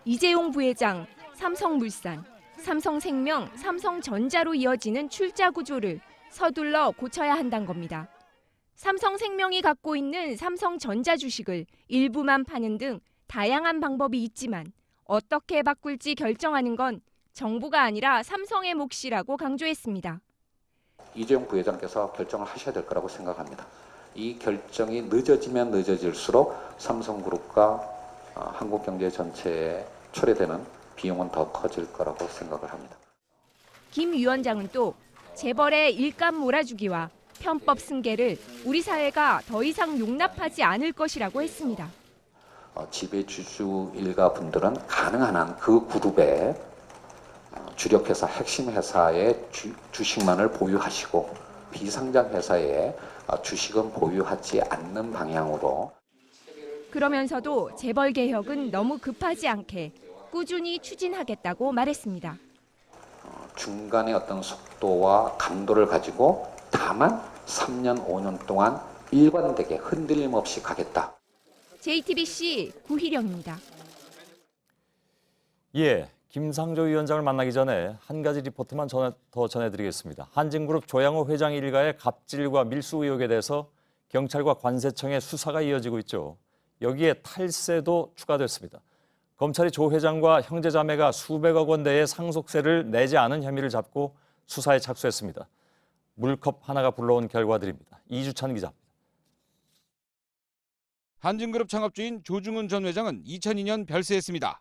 이재용 부회장, 삼성물산, 삼성생명, 삼성전자로 이어지는 출자 구조를 서둘러 고쳐야 한다는 겁니다. 삼성생명이 갖고 있는 삼성전자 주식을 일부만 파는 등 다양한 방법이 있지만 어떻게 바꿀지 결정하는 건 정부가 아니라 삼성의 몫이라고 강조했습니다. 이재용 부회장께서 결정을 하셔야 될 거라고 생각합니다. 이 결정이 늦어지면 늦어질수록 삼성그룹과 한국경제 전체에 초래되는 비용은 더 커질 거라고 생각을 합니다. 김 위원장은 또 재벌의 일감 몰아주기와 편법 승계를 우리 사회가 더 이상 용납하지 않을 것이라고 했습니다. 지배주주 일가분들은 가능한 한 그 그룹의 주력회사, 핵심 회사의 주식만을 보유하시고 비상장 회사의 주식은 보유하지 않는 방향으로. 그러면서도 재벌 개혁은 너무 급하지 않게 꾸준히 추진하겠다고 말했습니다. 중간에 어떤 속도와 감도를 가지고 다만 3년, 5년 동안 일관되게 흔들림 없이 가겠다. JTBC 구희령입니다. 예, 김상조 위원장을 만나기 전에 한 가지 리포트만 더 전해드리겠습니다. 한진그룹 조양호 회장 일가의 갑질과 밀수 의혹에 대해서 경찰과 관세청의 수사가 이어지고 있죠. 여기에 탈세도 추가됐습니다. 검찰이 조 회장과 형제자매가 수백억 원대의 상속세를 내지 않은 혐의를 잡고 수사에 착수했습니다. 물컵 하나가 불러온 결과들입니다. 이주찬 기자입니다. 한진그룹 창업주인 조중훈 전 회장은 2002년 별세했습니다.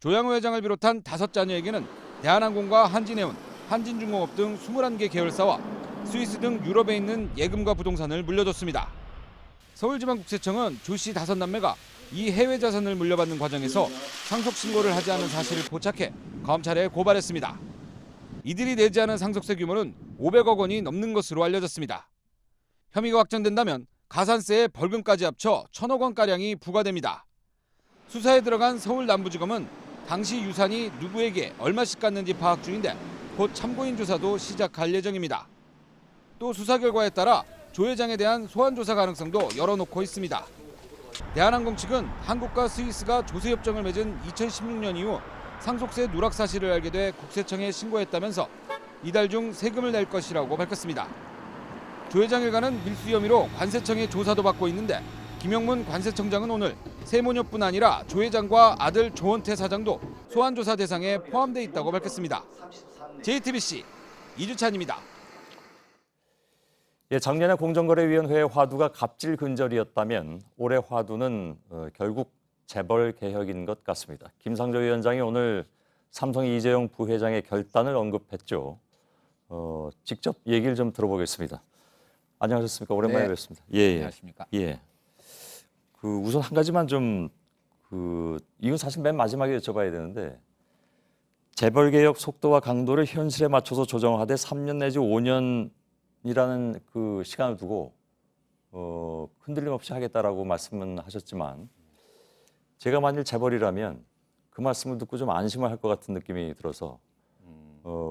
조양호 회장을 비롯한 5자녀에게는 대한항공과 한진해운, 한진중공업 등 21개 계열사와 스위스 등 유럽에 있는 예금과 부동산을 물려줬습니다. 서울지방국세청은 조씨 5남매가 이 해외 자산을 물려받는 과정에서 상속 신고를 하지 않은 사실을 포착해 검찰에 고발했습니다. 이들이 내지 않은 상속세 규모는 500억 원이 넘는 것으로 알려졌습니다. 혐의가 확정된다면 가산세에 벌금까지 합쳐 1,000억 원가량이 부과됩니다. 수사에 들어간 서울 남부지검은 당시 유산이 누구에게 얼마씩 갔는지 파악 중인데 곧 참고인 조사도 시작할 예정입니다. 또 수사 결과에 따라 조 회장에 대한 소환 조사 가능성도 열어놓고 있습니다. 대한항공 측은 한국과 스위스가 조세 협정을 맺은 2016년 이후 상속세 누락 사실을 알게 돼 국세청에 신고했다면서 이달 중 세금을 낼 것이라고 밝혔습니다. 조 회장 일가는 밀수 혐의로 관세청에 조사도 받고 있는데 김영문 관세청장은 오늘 세모녀뿐 아니라 조 회장과 아들 조원태 사장도 소환조사 대상에 포함돼 있다고 밝혔습니다. JTBC 이주찬입니다. 예, 작년에 공정거래위원회의 화두가 갑질 근절이었다면 올해 화두는 결국 재벌 개혁인 것 같습니다. 김상조 위원장이 오늘 삼성의 이재용 부회장의 결단을 언급했죠. 직접 얘기를 좀 들어보겠습니다. 안녕하셨습니까? 오랜만에 네. 뵙습니다. 예, 안녕하십니까? 예. 우선 한 가지만 좀 이건 사실 맨 마지막에 여쭤봐야 되는데 재벌 개혁 속도와 강도를 현실에 맞춰서 조정하되 3년 내지 5년이라는 그 시간을 두고 흔들림 없이 하겠다라고 말씀은 하셨지만 제가 만일 재벌이라면 그 말씀을 듣고 좀 안심을 할 것 같은 느낌이 들어서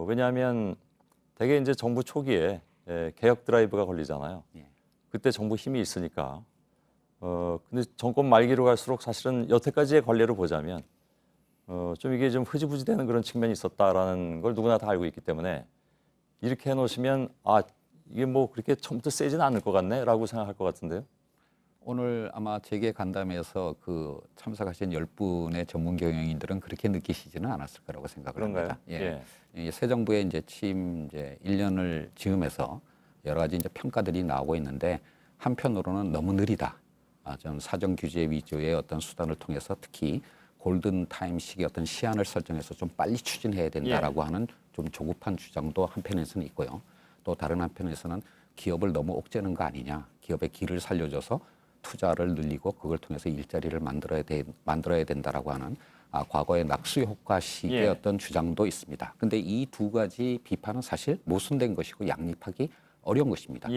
왜냐하면 대개 이제 정부 초기에 개혁 드라이브가 걸리잖아요. 그때 정부 힘이 있으니까. 근데 정권 말기로 갈수록 사실은 여태까지의 관례를 보자면 좀 이게 좀 흐지부지 되는 그런 측면이 있었다라는 걸 누구나 다 알고 있기 때문에 이렇게 해놓으시면 이게 뭐 그렇게 처음부터 세지는 않을 것 같네라고 생각할 것 같은데요. 오늘 아마 재계 간담회에서 그 참석하신 10분의 전문 경영인들은 그렇게 느끼시지는 않았을 거라고 생각을 그런가요? 합니다. 예. 새 정부의 이제 취임 이제 1년을 즈음해서 여러 가지 이제 평가들이 나오고 있는데 한편으로는 너무 느리다. 좀 사정 규제 위주의 어떤 수단을 통해서 특히 골든 타임 시기 어떤 시한을 설정해서 좀 빨리 추진해야 된다라고 하는 좀 조급한 주장도 한편에서는 있고요. 또 다른 한편에서는 기업을 너무 옥죄는 거 아니냐. 기업의 길을 살려줘서 투자를 늘리고 그걸 통해서 일자리를 만들어야 된다라고 하는 과거의 낙수 효과식의 어떤 주장도 있습니다. 그런데 이 두 가지 비판은 사실 모순된 것이고 양립하기 어려운 것입니다.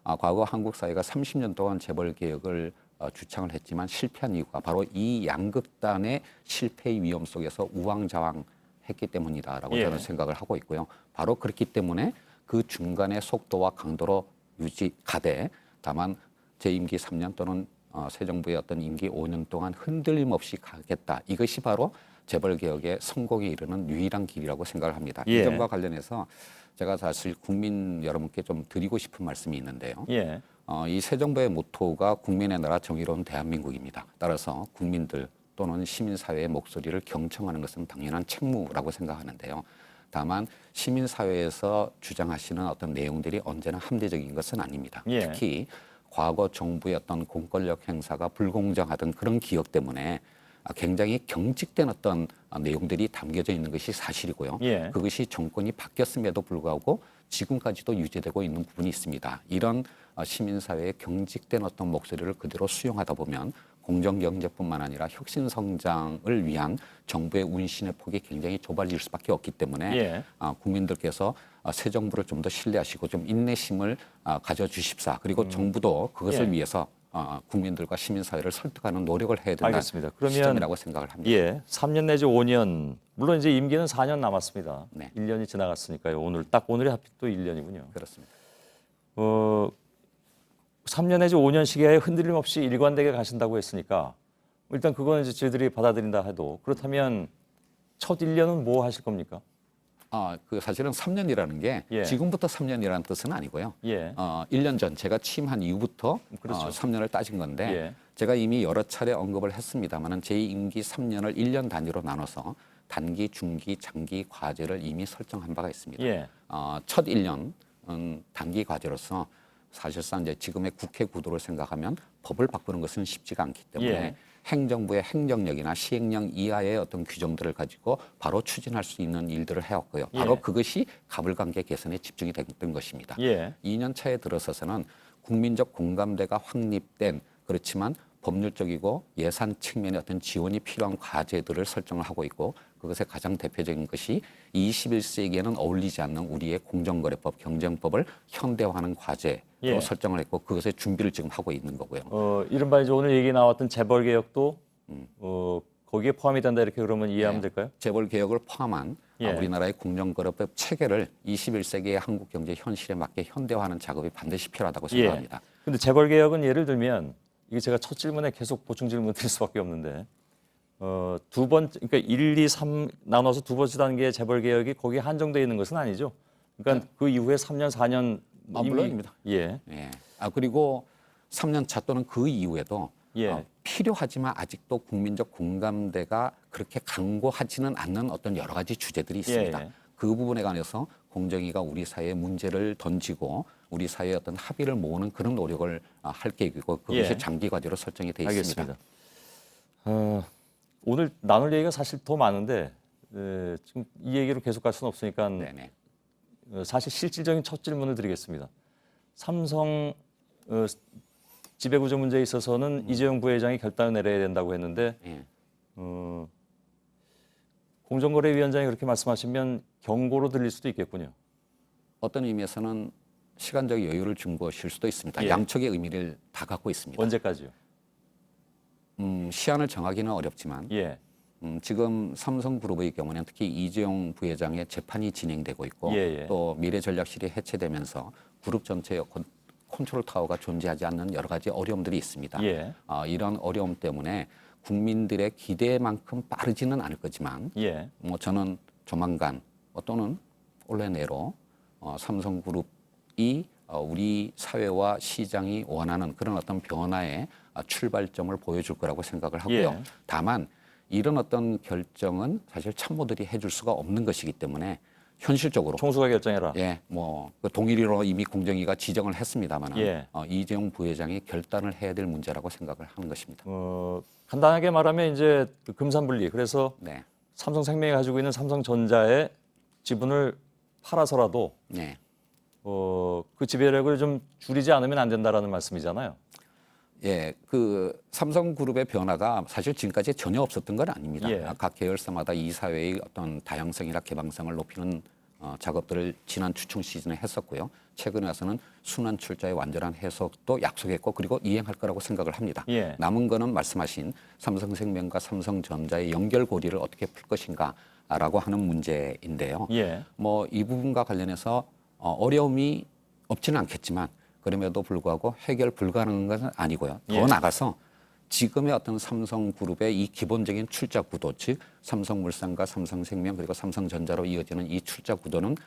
과거 한국 사회가 30년 동안 재벌 개혁을 주창을 했지만 실패한 이유가 바로 이 양극단의 실패의 위험 속에서 우왕좌왕했기 때문이다라고 저는 생각을 하고 있고요. 바로 그렇기 때문에 그 중간의 속도와 강도로 유지가되 다만 제 임기 3년 또는 새 정부의 어떤 임기 5년 동안 흔들림 없이 가겠다. 이것이 바로 재벌 개혁의 성공에 이르는 유일한 길이라고 생각을 합니다. 이 점과 관련해서 제가 사실 국민 여러분께 좀 드리고 싶은 말씀이 있는데요. 이 새 정부의 모토가 국민의 나라 정의로운 대한민국입니다. 따라서 국민들 또는 시민사회의 목소리를 경청하는 것은 당연한 책무라고 생각하는데요. 다만 시민사회에서 주장하시는 어떤 내용들이 언제나 합리적인 것은 아닙니다. 특히 과거 정부의 어떤 공권력 행사가 불공정하던 그런 기억 때문에 굉장히 경직된 어떤 내용들이 담겨져 있는 것이 사실이고요. 그것이 정권이 바뀌었음에도 불구하고 지금까지도 유지되고 있는 부분이 있습니다. 이런 시민사회의 경직된 어떤 목소리를 그대로 수용하다 보면 공정경제뿐만 아니라 혁신성장을 위한 정부의 운신의 폭이 굉장히 좁아질 수밖에 없기 때문에 국민들께서 새 정부를 좀 더 신뢰하시고 좀 인내심을 가져주십사. 그리고 정부도 그것을 위해서 국민들과 시민사회를 설득하는 노력을 해야 된다는 알겠습니다. 그러면 시점이라고 생각을 합니다. 3년 내지 5년, 물론 이제 임기는 4년 남았습니다. 1년이 지나갔으니까요. 오늘이 하필 또 1년이군요. 그렇습니다. 3년 내지 5년 시기에 흔들림 없이 일관되게 가신다고 했으니까 일단 그거는 이제 저희들이 받아들인다 해도 그렇다면 첫 1년은 뭐 하실 겁니까? 그 사실은 3년이라는 게 지금부터 3년이라는 뜻은 아니고요. 1년 전 제가 취임한 이후부터 3년을 따진 건데 제가 이미 여러 차례 언급을 했습니다만은 제 임기 3년을 1년 단위로 나눠서 단기, 중기, 장기 과제를 이미 설정한 바가 있습니다. 첫 1년은 단기 과제로서 사실상 이제 지금의 국회 구도를 생각하면 법을 바꾸는 것은 쉽지가 않기 때문에 행정부의 행정력이나 시행령 이하의 어떤 규정들을 가지고 바로 추진할 수 있는 일들을 해왔고요. 바로 그것이 가불관계 개선에 집중이 됐던 것입니다. 2년 차에 들어서서는 국민적 공감대가 확립된 그렇지만 법률적이고 예산 측면의 어떤 지원이 필요한 과제들을 설정을 하고 있고 그것의 가장 대표적인 것이 21세기에는 어울리지 않는 우리의 공정거래법, 경쟁법을 현대화하는 과제로 설정을 했고 그것의 준비를 지금 하고 있는 거고요. 이른바 이제 오늘 얘기 나왔던 재벌 개혁도 거기에 포함이 된다 이렇게 그러면 이해하면 될까요? 재벌 개혁을 포함한 우리나라의 공정거래법 체계를 21세기의 한국 경제 현실에 맞게 현대화하는 작업이 반드시 필요하다고 생각합니다. 그런데 재벌 개혁은 예를 들면 이게 제가 첫 질문에 계속 보충 질문 드릴 수밖에 없는데 두 번째, 그러니까 1, 2, 3 나눠서 두 번째 단계의 재벌 개혁이 거기에 한정되어 있는 것은 아니죠. 그러니까 그 이후에 3년, 4년 물론입니다. 예. 예. 그리고 3년 차 또는 그 이후에도 예. 필요하지만 아직도 국민적 공감대가 그렇게 강고하지는 않는 어떤 여러 가지 주제들이 있습니다. 예. 그 부분에 관해서 공정위가 우리 사회에 문제를 던지고 우리 사회의 어떤 합의를 모으는 그런 노력을 할 계획이고 그것이 예. 장기 과제로 설정이 되어 있습니다. 알겠습니다. 오늘 나눌 얘기가 사실 더 많은데 지금 이 얘기로 계속 갈 수는 없으니까 네네. 사실 실질적인 첫 질문을 드리겠습니다. 삼성 지배구조 문제에 있어서는 이재용 부회장이 결단을 내려야 된다고 했는데 예. 공정거래위원장이 그렇게 말씀하시면 경고로 들릴 수도 있겠군요. 어떤 의미에서는 시간적 여유를 준 것일 수도 있습니다. 예. 양측의 의미를 다 갖고 있습니다. 언제까지요? 시한을 정하기는 어렵지만 예. 지금 삼성그룹의 경우는 특히 이재용 부회장의 재판이 진행되고 있고 예. 또 미래전략실이 해체되면서 그룹 전체의 컨트롤 타워가 존재하지 않는 여러 가지 어려움들이 있습니다. 예. 이런 어려움 때문에 국민들의 기대만큼 빠르지는 않을 거지만 예. 뭐 저는 조만간 또는 올해 내로 삼성그룹이 우리 사회와 시장이 원하는 그런 어떤 변화의 출발점을 보여줄 거라고 생각을 하고요. 예. 다만 이런 어떤 결정은 사실 참모들이 해줄 수가 없는 것이기 때문에 현실적으로 총수가 결정해라. 예, 그 동일위로 이미 공정위가 지정을 했습니다만 예. 이재용 부회장이 결단을 해야 될 문제라고 생각을 하는 것입니다. 간단하게 말하면 이제 그 금산분리. 그래서 네. 삼성생명이 가지고 있는 삼성전자의 지분을 팔아서라도 네. 그 지배력을 좀 줄이지 않으면 안 된다라는 말씀이잖아요. 예, 그 삼성그룹의 변화가 사실 지금까지 전혀 없었던 건 아닙니다. 예. 각 계열사마다 이사회의 어떤 다양성이나 개방성을 높이는 작업들을 지난 추경 시즌에 했었고요. 최근에 와서는 순환 출자의 완전한 해석도 약속했고 그리고 이행할 거라고 생각을 합니다. 예. 남은 거는 말씀하신 삼성생명과 삼성전자의 연결고리를 어떻게 풀 것인가라고 하는 문제인데요. 예. 뭐 이 부분과 관련해서 어려움이 없지는 않겠지만 그럼에도 불구하고 해결 불가능한 것은 아니고요. 더 예. 나가서 지금의 어떤 삼성그룹의 이 기본적인 출자 구도, 즉 삼성물산과 삼성생명 그리고 삼성전자로 이어지는 이 출자 구도는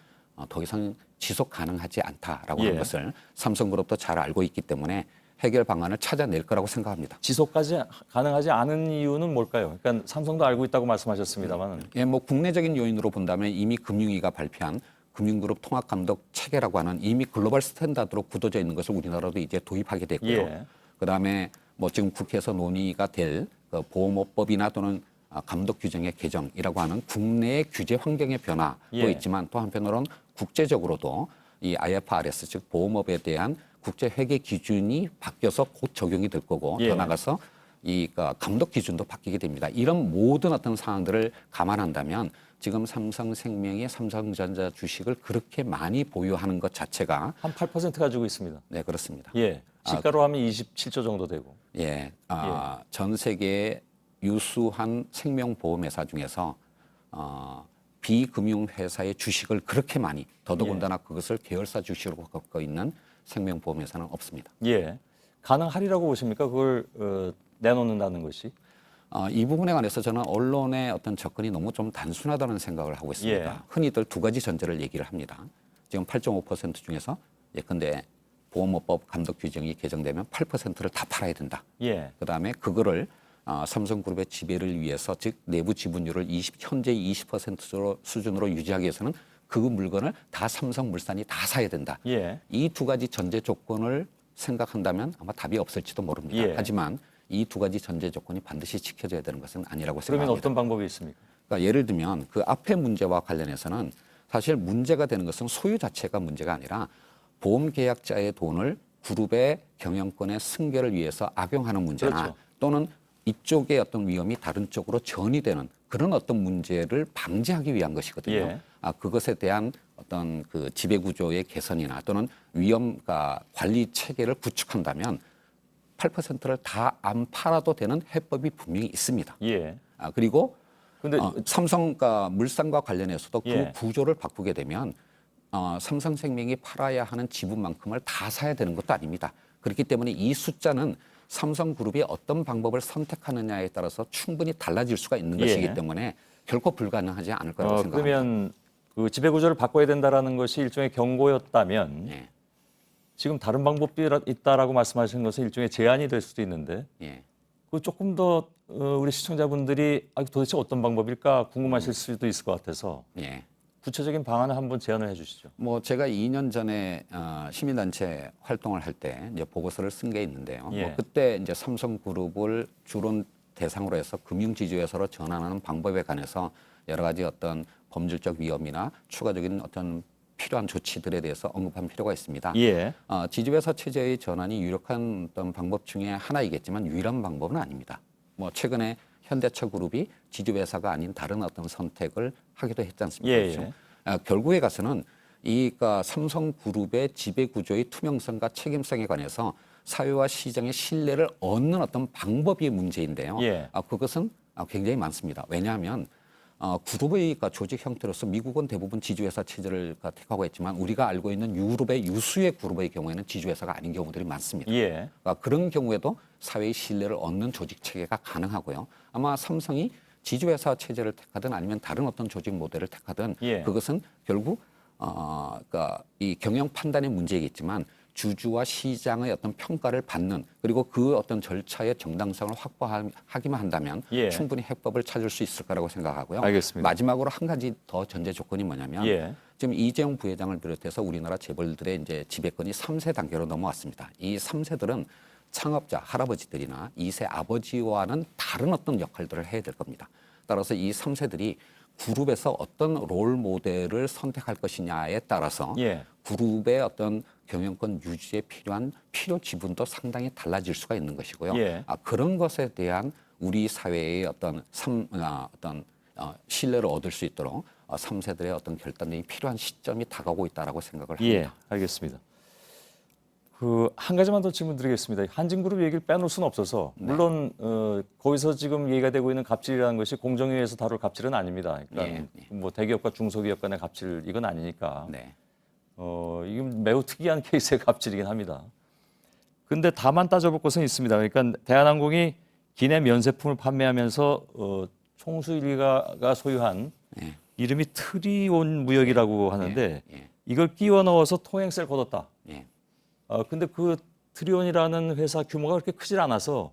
더 이상 지속 가능하지 않다라고 예. 하는 것을 삼성그룹도 잘 알고 있기 때문에 해결 방안을 찾아낼 거라고 생각합니다. 지속까지 가능하지 않은 이유는 뭘까요? 그러니까 삼성도 알고 있다고 말씀하셨습니다만. 예, 뭐 국내적인 요인으로 본다면 이미 금융위가 발표한 금융그룹 통합감독 체계라고 하는 이미 글로벌 스탠다드로 굳어져 있는 것을 우리나라도 이제 도입하게 됐고요. 예. 그다음에 뭐 지금 국회에서 논의가 될 그 보호법이나 또는 감독 규정의 개정이라고 하는 국내의 규제 환경의 변화도 예. 있지만 또 한편으로는 국제적으로도 이 IFRS 즉 보호법에 대한 국제 회계 기준이 바뀌어서 곧 적용이 될 거고 예. 더 나가서 이 감독 기준도 바뀌게 됩니다. 이런 모든 어떤 사항들을 감안한다면 지금 삼성생명이 삼성전자 주식을 그렇게 많이 보유하는 것 자체가 한 8% 가지고 있습니다. 네, 그렇습니다. 예. 시가로 하면 27조 정도 되고. 예. 전 세계의 유수한 생명보험회사 중에서 비금융회사의 주식을 그렇게 많이 더더군다나 그것을 계열사 주식으로 갖고 있는 생명보험회사는 없습니다. 예. 가능하리라고 보십니까? 그걸 내놓는다는 것이? 이 부분에 관해서 저는 언론의 어떤 접근이 너무 좀 단순하다는 생각을 하고 있습니다. 예. 흔히들 두 가지 전제를 얘기를 합니다. 지금 8.5% 중에서 예컨대 보험업법 감독 규정이 개정되면 8%를 다 팔아야 된다. 예. 그다음에 그거를 삼성그룹의 지배를 위해서 즉 내부 지분율을 현재 20% 수준으로 유지하기 위해서는 그 물건을 다 삼성물산이 다 사야 된다. 예. 이 두 가지 전제 조건을 생각한다면 아마 답이 없을지도 모릅니다. 예. 하지만 이 두 가지 전제 조건이 반드시 지켜져야 되는 것은 아니라고 그러면 생각합니다. 어떤 방법이 있습니까? 그러니까 예를 들면 그 앞의 문제와 관련해서는 사실 문제가 되는 것은 소유 자체가 문제가 아니라 보험 계약자의 돈을 그룹의 경영권의 승계를 위해서 악용하는 문제나 그렇죠. 또는 이쪽의 어떤 위험이 다른 쪽으로 전이되는 그런 어떤 문제를 방지하기 위한 것이거든요. 예. 그것에 대한 어떤 그 지배 구조의 개선이나 또는 위험과 관리 체계를 구축한다면 8%를 다 안 팔아도 되는 해법이 분명히 있습니다. 예. 그리고 근데 삼성과 물산과 관련해서도 그 예. 구조를 바꾸게 되면 삼성생명이 팔아야 하는 지분만큼을 다 사야 되는 것도 아닙니다. 그렇기 때문에 이 숫자는 삼성그룹이 어떤 방법을 선택하느냐에 따라서 충분히 달라질 수가 있는 것이기 때문에 결코 불가능하지 않을 거라고 생각합니다. 그러면 그 지배구조를 바꿔야 된다라는 것이 일종의 경고였다면 지금 다른 방법이 있다라고 말씀하시는 것은 일종의 제안이 될 수도 있는데 그 조금 더 우리 시청자분들이 도대체 어떤 방법일까 궁금하실 수도 있을 것 같아서 구체적인 방안을 한번 제안을 해주시죠. 뭐 제가 2년 전에 시민단체 활동을 할 때 이제 보고서를 쓴 게 있는데요. 뭐 그때 이제 삼성그룹을 주론 대상으로 해서 금융지주회사로 전환하는 방법에 관해서 여러 가지 어떤 범죄적 위험이나 추가적인 어떤 필요한 조치들에 대해서 언급한 필요가 있습니다. 지주회사 체제의 전환이 유력한 어떤 방법 중에 하나이겠지만 유일한 방법은 아닙니다. 뭐 최근에 현대차그룹이 지주회사가 아닌 다른 어떤 선택을 하기도 했지 않습니까? 결국에 가서는 그러니까 삼성그룹의 지배구조의 투명성과 책임성에 관해서 사회와 시장의 신뢰를 얻는 어떤 방법이 문제인데요. 그것은 굉장히 많습니다. 왜냐하면 그룹의 조직 형태로서 미국은 대부분 지주회사 체제를 택하고 있지만 우리가 알고 있는 유럽의 유수의 그룹의 경우에는 지주회사가 아닌 경우들이 많습니다. 그런 경우에도 사회의 신뢰를 얻는 조직 체계가 가능하고요. 아마 삼성이 지주회사 체제를 택하든 아니면 다른 어떤 조직 모델을 택하든 그것은 결국 그러니까 이 경영 판단의 문제이겠지만 주주와 시장의 어떤 평가를 받는 그리고 그 어떤 절차의 정당성을 확보하기만 한다면 충분히 해법을 찾을 수 있을 거라고 생각하고요. 알겠습니다. 마지막으로 한 가지 더 전제 조건이 뭐냐면 지금 이재용 부회장을 비롯해서 우리나라 재벌들의 이제 지배권이 3세 단계로 넘어왔습니다. 이 3세들은 창업자 할아버지들이나 2세 아버지와는 다른 어떤 역할들을 해야 될 겁니다. 따라서 이 3세들이 그룹에서 어떤 롤 모델을 선택할 것이냐에 따라서 그룹의 어떤 경영권 유지에 필요한 필요 지분도 상당히 달라질 수가 있는 것이고요. 그런 것에 대한 우리 사회의 어떤 신뢰를 얻을 수 있도록 3세들의 어떤 결단이 필요한 시점이 다가오고 있다라고 생각을 합니다. 알겠습니다. 한 가지만 더 질문드리겠습니다. 한진그룹 얘기를 빼놓을 수는 없어서 물론 거기서 지금 얘기가 되고 있는 갑질이라는 것이 공정위에서 다룰 갑질은 아닙니다. 그러니까 뭐 대기업과 중소기업 간의 갑질 이건 아니니까 이건 매우 특이한 케이스의 갑질이긴 합니다. 근데 다만 따져볼 것은 있습니다. 그러니까 대한항공이 기내 면세품을 판매하면서 총수 일가가 소유한 이름이 트리온 무역이라고 하는데 이걸 끼워 넣어서 통행세를 걷었다. 근데 그 트리온이라는 회사 규모가 그렇게 크질 않아서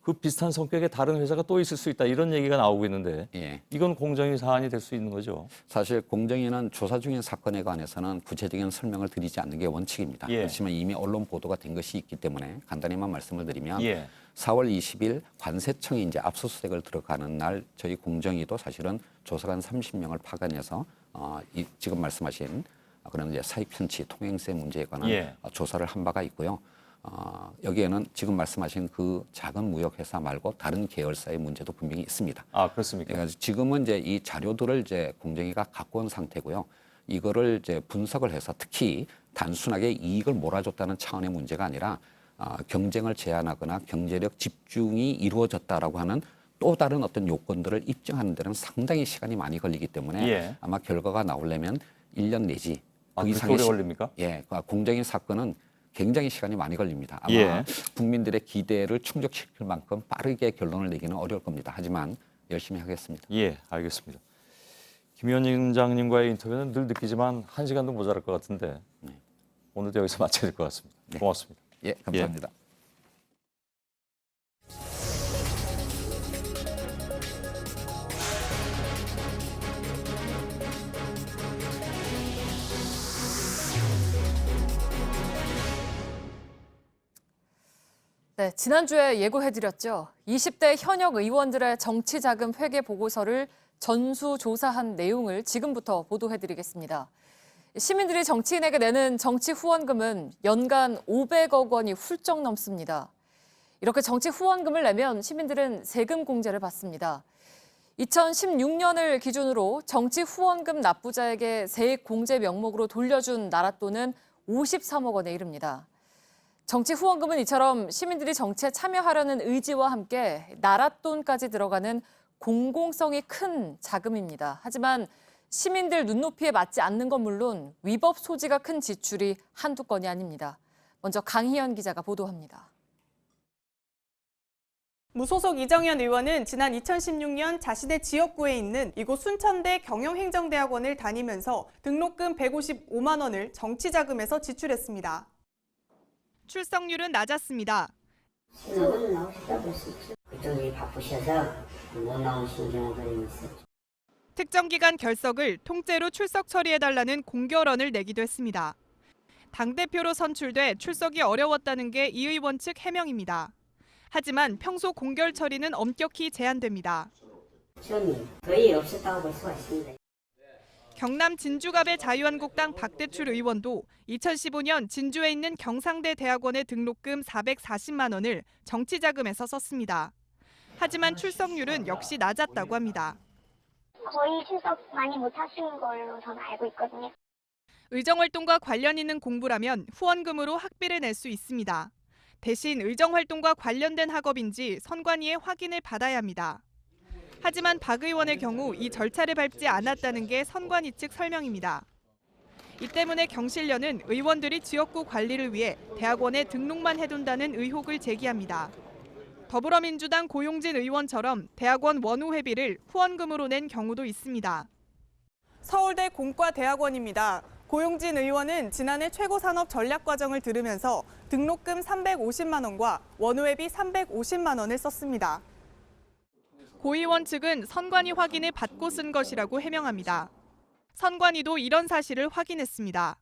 그 비슷한 성격의 다른 회사가 또 있을 수 있다 이런 얘기가 나오고 있는데 이건 공정위 사안이 될 수 있는 거죠? 사실 공정위는 조사 중인 사건에 관해서는 구체적인 설명을 드리지 않는 게 원칙입니다. 그렇지만 이미 언론 보도가 된 것이 있기 때문에 간단히만 말씀을 드리면 4월 20일 관세청이 이제 압수수색을 들어가는 날 저희 공정위도 사실은 조사관 30명을 파견해서 지금 말씀하신 그런 이제 사익 편취, 통행세 문제에 관한 조사를 한 바가 있고요. 여기에는 지금 말씀하신 그 작은 무역회사 말고 다른 계열사의 문제도 분명히 있습니다. 그렇습니까? 그러니까 지금은 이제 이 자료들을 이제 공정위가 갖고 온 상태고요. 이거를 이제 분석을 해서 특히 단순하게 이익을 몰아줬다는 차원의 문제가 아니라 경쟁을 제한하거나 경제력 집중이 이루어졌다라고 하는 또 다른 어떤 요건들을 입증하는 데는 상당히 시간이 많이 걸리기 때문에 아마 결과가 나오려면 1년 내지 그 이상의 오래 걸립니까? 공정위 사건은 굉장히 시간이 많이 걸립니다. 아마 국민들의 기대를 충족시킬 만큼 빠르게 결론을 내기는 어려울 겁니다. 하지만 열심히 하겠습니다. 알겠습니다. 김 위원장님과의 인터뷰는 늘 느끼지만 1시간도 모자랄 것 같은데 오늘도 여기서 마쳐야 될 것 같습니다. 고맙습니다. 감사합니다. 네, 지난주에 예고해드렸죠. 20대 현역 의원들의 정치자금 회계 보고서를 전수조사한 내용을 지금부터 보도해드리겠습니다. 시민들이 정치인에게 내는 정치 후원금은 연간 500억 원이 훌쩍 넘습니다. 이렇게 정치 후원금을 내면 시민들은 세금 공제를 받습니다. 2016년을 기준으로 정치 후원금 납부자에게 세액 공제 명목으로 돌려준 나랏돈은 53억 원에 이릅니다. 정치 후원금은 이처럼 시민들이 정치에 참여하려는 의지와 함께 나랏돈까지 들어가는 공공성이 큰 자금입니다. 하지만 시민들 눈높이에 맞지 않는 건 물론 위법 소지가 큰 지출이 한두 건이 아닙니다. 먼저 강희연 기자가 보도합니다. 무소속 이정현 의원은 지난 2016년 자신의 지역구에 있는 이곳 순천대 경영행정대학원을 다니면서 등록금 155만 원을 정치자금에서 지출했습니다. 출석률은 낮았습니다. 신호는 나오셨다고 했었죠. 그쪽이 바쁘셔서 못 나오신 경우도 있었죠. 특정기간 결석을 통째로 출석 처리해달라는 공결언을 내기도 했습니다. 당대표로 선출돼 출석이 어려웠다는 게 이 의원 측 해명입니다. 하지만 평소 공결 처리는 엄격히 제한됩니다. 지원이 거의 없었다고 볼 수가 있습니다. 경남 진주갑의 자유한국당 박대출 의원도 2015년 진주에 있는 경상대 대학원의 등록금 440만 원을 정치자금에서 썼습니다. 하지만 출석률은 역시 낮았다고 합니다. 거의 출석 많이 못 하시는 걸로 저는 알고 있거든요. 의정활동과 관련 있는 공부라면 후원금으로 학비를 낼 수 있습니다. 대신 의정활동과 관련된 학업인지 선관위의 확인을 받아야 합니다. 하지만 박 의원의 경우 이 절차를 밟지 않았다는 게 선관위 측 설명입니다. 이 때문에 경실련은 의원들이 지역구 관리를 위해 대학원에 등록만 해둔다는 의혹을 제기합니다. 더불어민주당 고용진 의원처럼 대학원 원후회비를 후원금으로 낸 경우도 있습니다. 서울대 공과대학원입니다. 고용진 의원은 지난해 최고산업전략과정을 들으면서 등록금 350만 원과 원후회비 350만 원을 썼습니다. 고 의원 측은 선관위 확인을 받고 쓴 것이라고 해명합니다. 선관위도 이런 사실을 확인했습니다.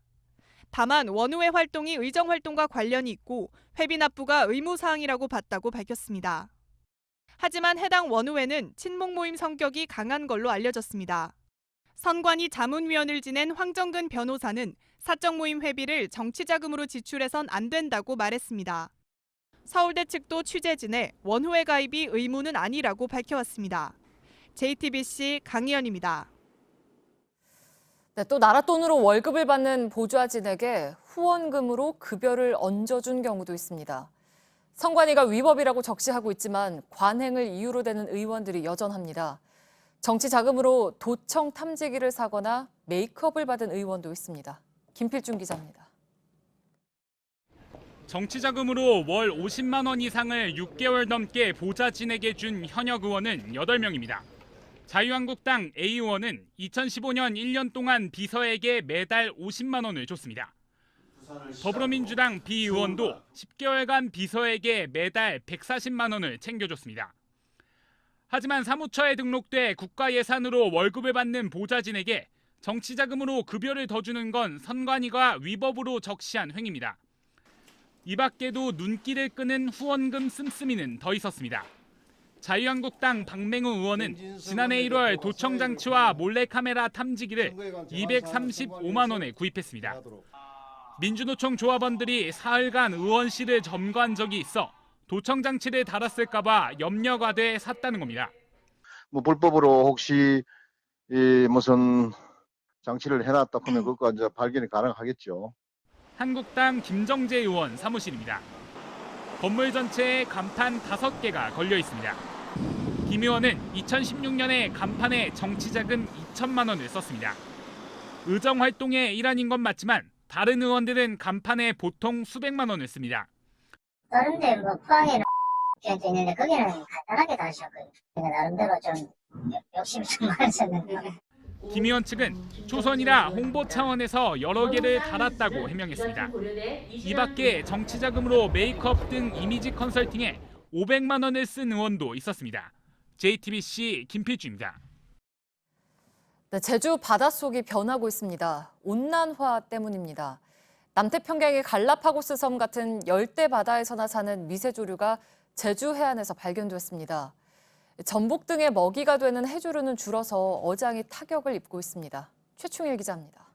다만 원후회 활동이 의정활동과 관련이 있고 회비 납부가 의무사항이라고 봤다고 밝혔습니다. 하지만 해당 원후회는 친목 모임 성격이 강한 걸로 알려졌습니다. 선관위 자문위원을 지낸 황정근 변호사는 사적 모임 회비를 정치자금으로 지출해선 안 된다고 말했습니다. 서울대 측도 취재진에 원후회 가입이 의무는 아니라고 밝혀왔습니다. JTBC 강희연입니다. 네, 또 나라 돈으로 월급을 받는 보좌진에게 후원금으로 급여를 얹어준 경우도 있습니다. 선관위가 위법이라고 적시하고 있지만 관행을 이유로 대는 의원들이 여전합니다. 정치 자금으로 도청 탐지기를 사거나 메이크업을 받은 의원도 있습니다. 김필중 기자입니다. 정치 자금으로 월 50만 원 이상을 6개월 넘게 보좌진에게 준 현역 의원은 8명입니다. 자유한국당 A 의원은 2015년 1년 동안 비서에게 매달 50만 원을 줬습니다. 더불어민주당 B 의원도 10개월간 비서에게 매달 140만 원을 챙겨줬습니다. 하지만 사무처에 등록돼 국가 예산으로 월급을 받는 보좌진에게 정치자금으로 급여를 더 주는 건 선관위가 위법으로 적시한 행위입니다. 이 밖에도 눈길을 끄는 후원금 씀씀이는 더 있었습니다. 자유한국당 박맹우 의원은 지난해 1월 도청장치와 몰래카메라 탐지기를 235만 원에 구입했습니다. 민주노총 조합원들이 사흘간 의원실을 점거한 적이 있어 도청장치를 달았을까 봐 염려가 돼 샀다는 겁니다. 불법으로 혹시 무슨 장치를 해놨다 하면 그거 이제 발견이 가능하겠죠. 한국당 김정재 의원 사무실입니다. 건물 전체에 간판 5개가 걸려 있습니다. 김 의원은 2016년에 간판에 정치자금 2천만 원을 썼습니다. 의정활동의 일환인 건 맞지만 다른 의원들은 간판에 보통 수백만 원을 씁니다. 다른 데 포항에는 도 있는데 거기는 간단하게 다 하셨고요. 나름대로 좀 욕심이 좀 많으셨는데. 김 의원 측은 초선이라 홍보 차원에서 여러 개를 달았다고 해명했습니다. 이 밖에 정치자금으로 메이크업 등 이미지 컨설팅에 500만 원을 쓴 의원도 있었습니다. JTBC 김필주입니다. 네, 제주 바닷속이 변하고 있습니다. 온난화 때문입니다. 남태평양의 갈라파고스 섬 같은 열대 바다에서나 사는 미세조류가 제주 해안에서 발견됐습니다. 전복 등의 먹이가 되는 해조류는 줄어서 어장이 타격을 입고 있습니다. 최충일 기자입니다.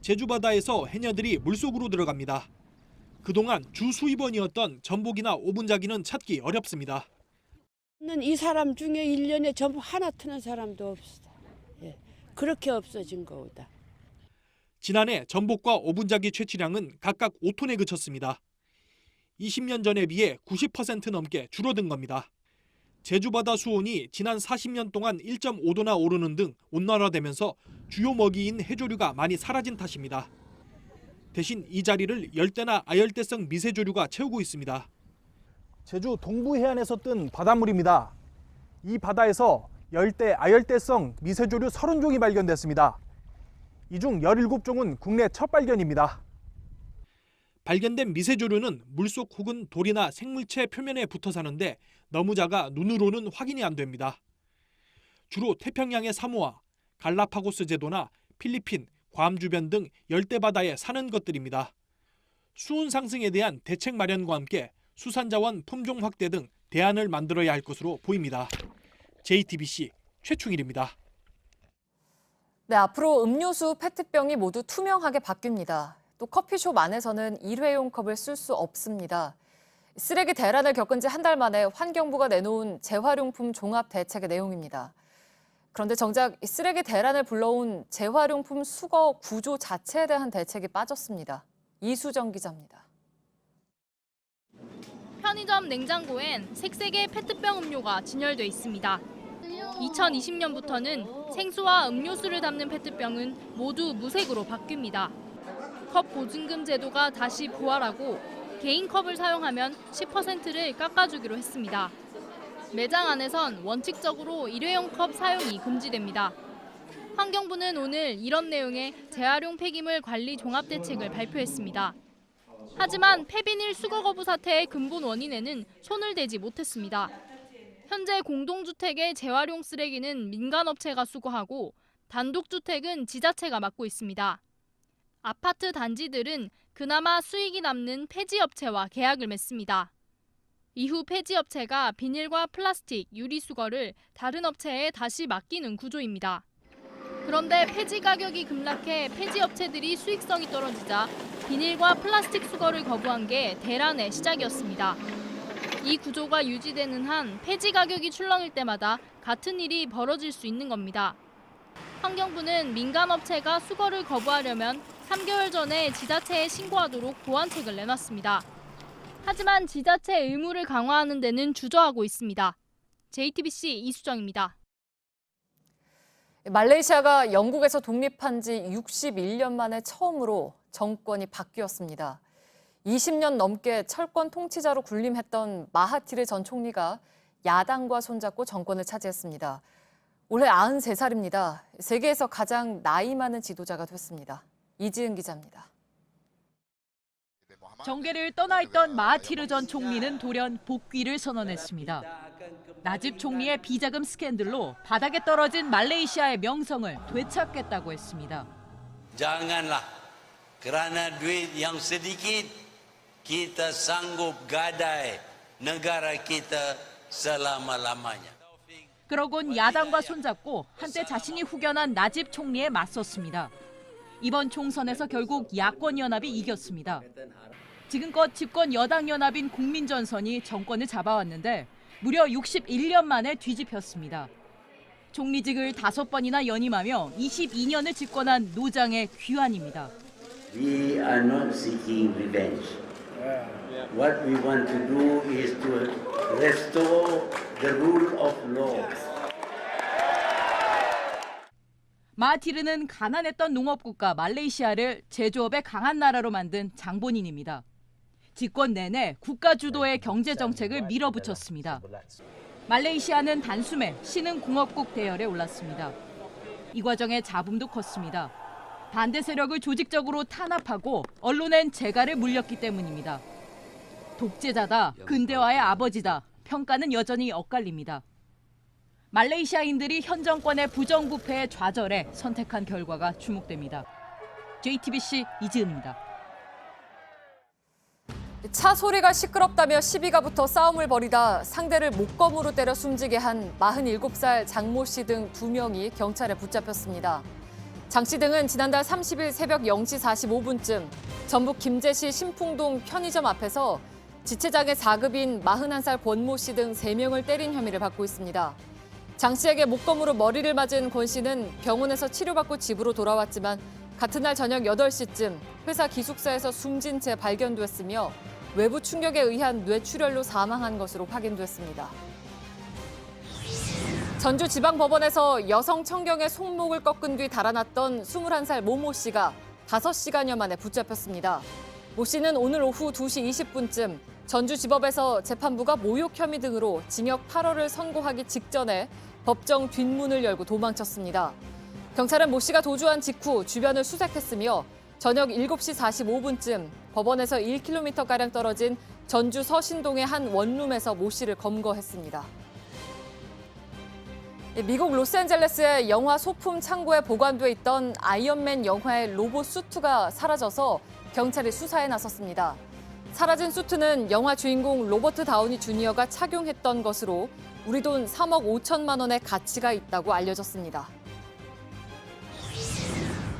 제주 바다에서 해녀들이 물속으로 들어갑니다. 그동안 주 수입원이었던 전복이나 오분자기는 찾기 어렵습니다. 이 사람 중에 1년에 전복 하나 트는 사람도 없어. 그렇게 없어진 거다. 지난해 전복과 오분자기 채취량은 각각 5톤에 그쳤습니다. 20년 전에 비해 90% 넘게 줄어든 겁니다. 제주바다 수온이 지난 40년 동안 1.5도나 오르는 등 온난화되면서 주요 먹이인 해조류가 많이 사라진 탓입니다. 대신 이 자리를 열대나 아열대성 미세조류가 채우고 있습니다. 제주 동부 해안에서 뜬 바닷물입니다. 이 바다에서 열대, 아열대성 미세조류 30종이 발견됐습니다. 이 중 17종은 국내 첫 발견입니다. 발견된 미세조류는 물속 혹은 돌이나 생물체 표면에 붙어 사는데 너무 작아 눈으로는 확인이 안 됩니다. 주로 태평양의 사모아, 갈라파고스 제도나 필리핀, 괌 주변 등 열대바다에 사는 것들입니다. 수온 상승에 대한 대책 마련과 함께 수산자원 품종 확대 등 대안을 만들어야 할 것으로 보입니다. JTBC 최충일입니다. 네, 앞으로 음료수 페트병이 모두 투명하게 바뀝니다. 또 커피숍 안에서는 일회용 컵을 쓸 수 없습니다. 쓰레기 대란을 겪은 지 한 달 만에 환경부가 내놓은 재활용품 종합 대책의 내용입니다. 그런데 정작 쓰레기 대란을 불러온 재활용품 수거 구조 자체에 대한 대책이 빠졌습니다. 이수정 기자입니다. 편의점 냉장고엔 색색의 페트병 음료가 진열돼 있습니다. 2020년부터는 생수와 음료수를 담는 페트병은 모두 무색으로 바뀝니다. 컵 보증금 제도가 다시 부활하고 개인 컵을 사용하면 10%를 깎아주기로 했습니다. 매장 안에선 원칙적으로 일회용 컵 사용이 금지됩니다. 환경부는 오늘 이런 내용의 재활용 폐기물 관리 종합대책을 발표했습니다. 하지만 폐비닐 수거 거부 사태의 근본 원인에는 손을 대지 못했습니다. 현재 공동주택의 재활용 쓰레기는 민간업체가 수거하고 단독주택은 지자체가 맡고 있습니다. 아파트 단지들은 그나마 수익이 남는 폐지업체와 계약을 맺습니다. 이후 폐지업체가 비닐과 플라스틱, 유리 수거를 다른 업체에 다시 맡기는 구조입니다. 그런데 폐지 가격이 급락해 폐지업체들이 수익성이 떨어지자 비닐과 플라스틱 수거를 거부한 게 대란의 시작이었습니다. 이 구조가 유지되는 한 폐지 가격이 출렁일 때마다 같은 일이 벌어질 수 있는 겁니다. 환경부는 민간업체가 수거를 거부하려면 3개월 전에 지자체에 신고하도록 보완책을 내놨습니다. 하지만 지자체 의무를 강화하는 데는 주저하고 있습니다. JTBC 이수정입니다. 말레이시아가 영국에서 독립한 지 61년 만에 처음으로 정권이 바뀌었습니다. 20년 넘게 철권 통치자로 군림했던 마하티르 전 총리가 야당과 손잡고 정권을 차지했습니다. 올해 93살입니다. 세계에서 가장 나이 많은 지도자가 됐습니다. 이지은 기자입니다. 정계를 떠나 있던 마하티르 전 총리는 돌연 복귀를 선언했습니다. 나집 총리의 비자금 스캔들로 바닥에 떨어진 말레이시아의 명성을 되찾겠다고 했습니다. Janganlah kerana duit yang sedikit kita sanggup gadai negara kita selama-lamanya. 그러곤 야당과 손잡고 한때 자신이 후견한 나집 총리에 맞섰습니다. 이번 총선에서 결국 야권연합이 이겼습니다. 지금껏 집권 여당연합인 국민전선이 정권을 잡아왔는데 무려 61년 만에 뒤집혔습니다. 총리직을 5번이나 연임하며 22년을 집권한 노장의 귀환입니다. We are not seeking revenge. What we want to do is to restore the rule of law. 마하티르는 가난했던 농업국가 말레이시아를 제조업의 강한 나라로 만든 장본인입니다. 집권 내내 국가 주도의 경제 정책을 밀어붙였습니다. 말레이시아는 단숨에 신흥공업국 대열에 올랐습니다. 이 과정에 잡음도 컸습니다. 반대 세력을 조직적으로 탄압하고 언론엔 재갈을 물렸기 때문입니다. 독재자다, 근대화의 아버지다, 평가는 여전히 엇갈립니다. 말레이시아인들이 현 정권의 부정부패에 좌절해 선택한 결과가 주목됩니다. JTBC 이지은입니다. 차 소리가 시끄럽다며 시비가 붙어 싸움을 벌이다 상대를 목검으로 때려 숨지게 한 47살 장모 씨 등 2명이 경찰에 붙잡혔습니다. 장 씨 등은 지난달 30일 새벽 0시 45분쯤 전북 김제시 신풍동 편의점 앞에서 지체장의 4급인 41살 권모 씨 등 3명을 때린 혐의를 받고 있습니다. 장 씨에게 목검으로 머리를 맞은 권 씨는 병원에서 치료받고 집으로 돌아왔지만 같은 날 저녁 8시쯤 회사 기숙사에서 숨진 채 발견됐으며 외부 충격에 의한 뇌출혈로 사망한 것으로 확인됐습니다. 전주지방법원에서 여성 청경의 손목을 꺾은 뒤 달아났던 21살 모모 씨가 5시간여 만에 붙잡혔습니다. 모 씨는 오늘 오후 2시 20분쯤 전주지법에서 재판부가 모욕 혐의 등으로 징역 8월을 선고하기 직전에 법정 뒷문을 열고 도망쳤습니다. 경찰은 모 씨가 도주한 직후 주변을 수색했으며 저녁 7시 45분쯤 법원에서 1km가량 떨어진 전주 서신동의 한 원룸에서 모 씨를 검거했습니다. 미국 로스앤젤레스의 영화 소품 창고에 보관돼 있던 아이언맨 영화의 로봇 수트가 사라져서 경찰이 수사에 나섰습니다. 사라진 수트는 영화 주인공 로버트 다우니 주니어가 착용했던 것으로 우리 돈 3억 5천만 원의 가치가 있다고 알려졌습니다.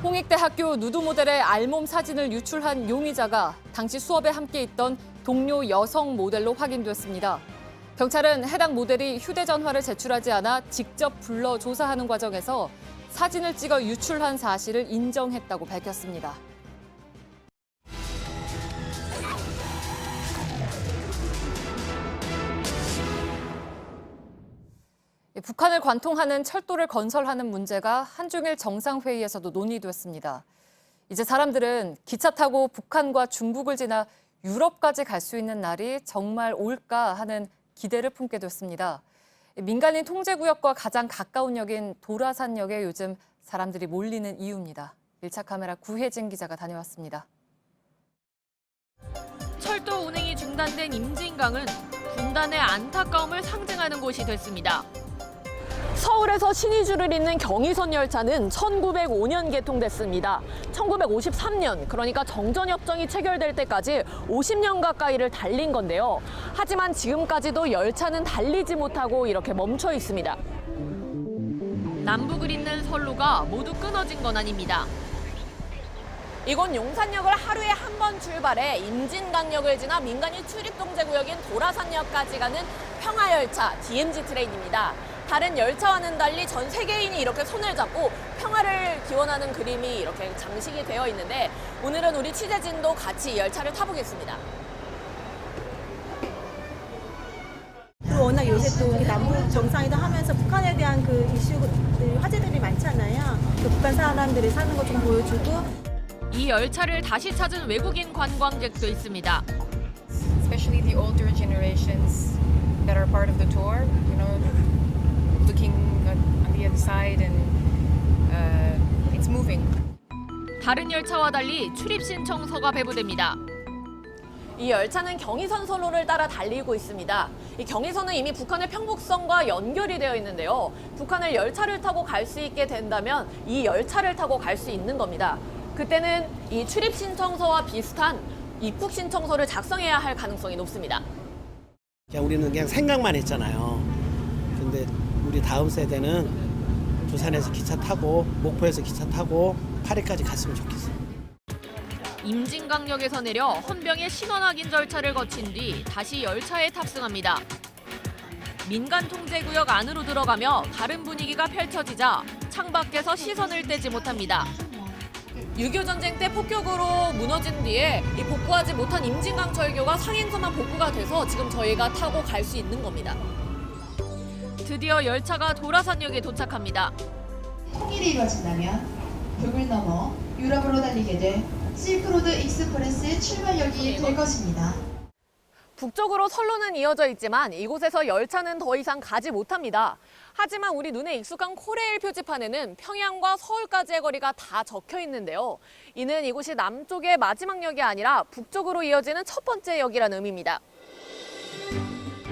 홍익대 학교 누드 모델의 알몸 사진을 유출한 용의자가 당시 수업에 함께 있던 동료 여성 모델로 확인됐습니다. 경찰은 해당 모델이 휴대전화를 제출하지 않아 직접 불러 조사하는 과정에서 사진을 찍어 유출한 사실을 인정했다고 밝혔습니다. 북한을 관통하는 철도를 건설하는 문제가 한중일 정상회의에서도 논의됐습니다. 이제 사람들은 기차 타고 북한과 중국을 지나 유럽까지 갈 수 있는 날이 정말 올까 하는 기대를 품게 됐습니다. 민간인 통제구역과 가장 가까운 역인 도라산역에 요즘 사람들이 몰리는 이유입니다. 1차 카메라 구혜진 기자가 다녀왔습니다. 철도 운행이 중단된 임진강은 분단의 안타까움을 상징하는 곳이 됐습니다. 서울에서 신의주를 잇는 경의선 열차는 1905년 개통됐습니다. 1953년, 그러니까 정전협정이 체결될 때까지 50년 가까이를 달린 건데요. 하지만 지금까지도 열차는 달리지 못하고 이렇게 멈춰 있습니다. 남북을 잇는 선로가 모두 끊어진 건 아닙니다. 이곳 용산역을 하루에 한 번 출발해 임진강역을 지나 민간인 출입통제구역인 도라산역까지 가는 평화열차 DMZ 트레인입니다. 다른 열차와는 달리 전 세계인이 이렇게 손을 잡고 평화를 기원하는 그림이 이렇게 장식이 되어 있는데 오늘은 우리 취재진도 같이 이 열차를 타보겠습니다. 그리고 워낙 요새 또 우리 남북 정상회담 하면서 북한에 대한 그 이슈들, 화제들이 많잖아요. 또 북한 사람들이 사는 것 좀 보여주고. 이 열차를 다시 찾은 외국인 관광객도 있습니다. Especially the older generations that are part of the tour, you know, looking on the other side and it's moving. 다른 열차와 달리 출입 신청서가 배부됩니다. 이 열차는 경의선 선로를 따라 달리고 있습니다. 이 경의선은 이미 북한의 평북선과 연결이 되어 있는데요. 북한을 열차를 타고 갈 수 있게 된다면 이 열차를 타고 갈 수 있는 겁니다. 그때는 이 출입 신청서와 비슷한 입국 신청서를 작성해야 할 가능성이 높습니다. 우리는 그냥 생각만 했잖아요. 근데 우리 다음 세대는 부산에서 기차 타고 목포에서 기차 타고 파리까지 갔으면 좋겠어요. 임진강역에서 내려 헌병의 신원 확인 절차를 거친 뒤 다시 열차에 탑승합니다. 민간 통제구역 안으로 들어가며 다른 분위기가 펼쳐지자 창밖에서 시선을 떼지 못합니다. 6.25 전쟁 때 폭격으로 무너진 뒤에 이 복구하지 못한 임진강 철교가 상행선만 복구가 돼서 지금 저희가 타고 갈 수 있는 겁니다. 드디어 열차가 도라산역에 도착합니다. 통일이 이루어진다면 벽을 넘어 유럽으로 달리게 될 실크로드 익스프레스 출발역이 될 것입니다. 북쪽으로 선로는 이어져 있지만 이곳에서 열차는 더 이상 가지 못합니다. 하지만 우리 눈에 익숙한 코레일 표지판에는 평양과 서울까지의 거리가 다 적혀 있는데요. 이는 이곳이 남쪽의 마지막 역이 아니라 북쪽으로 이어지는 첫 번째 역이라는 의미입니다.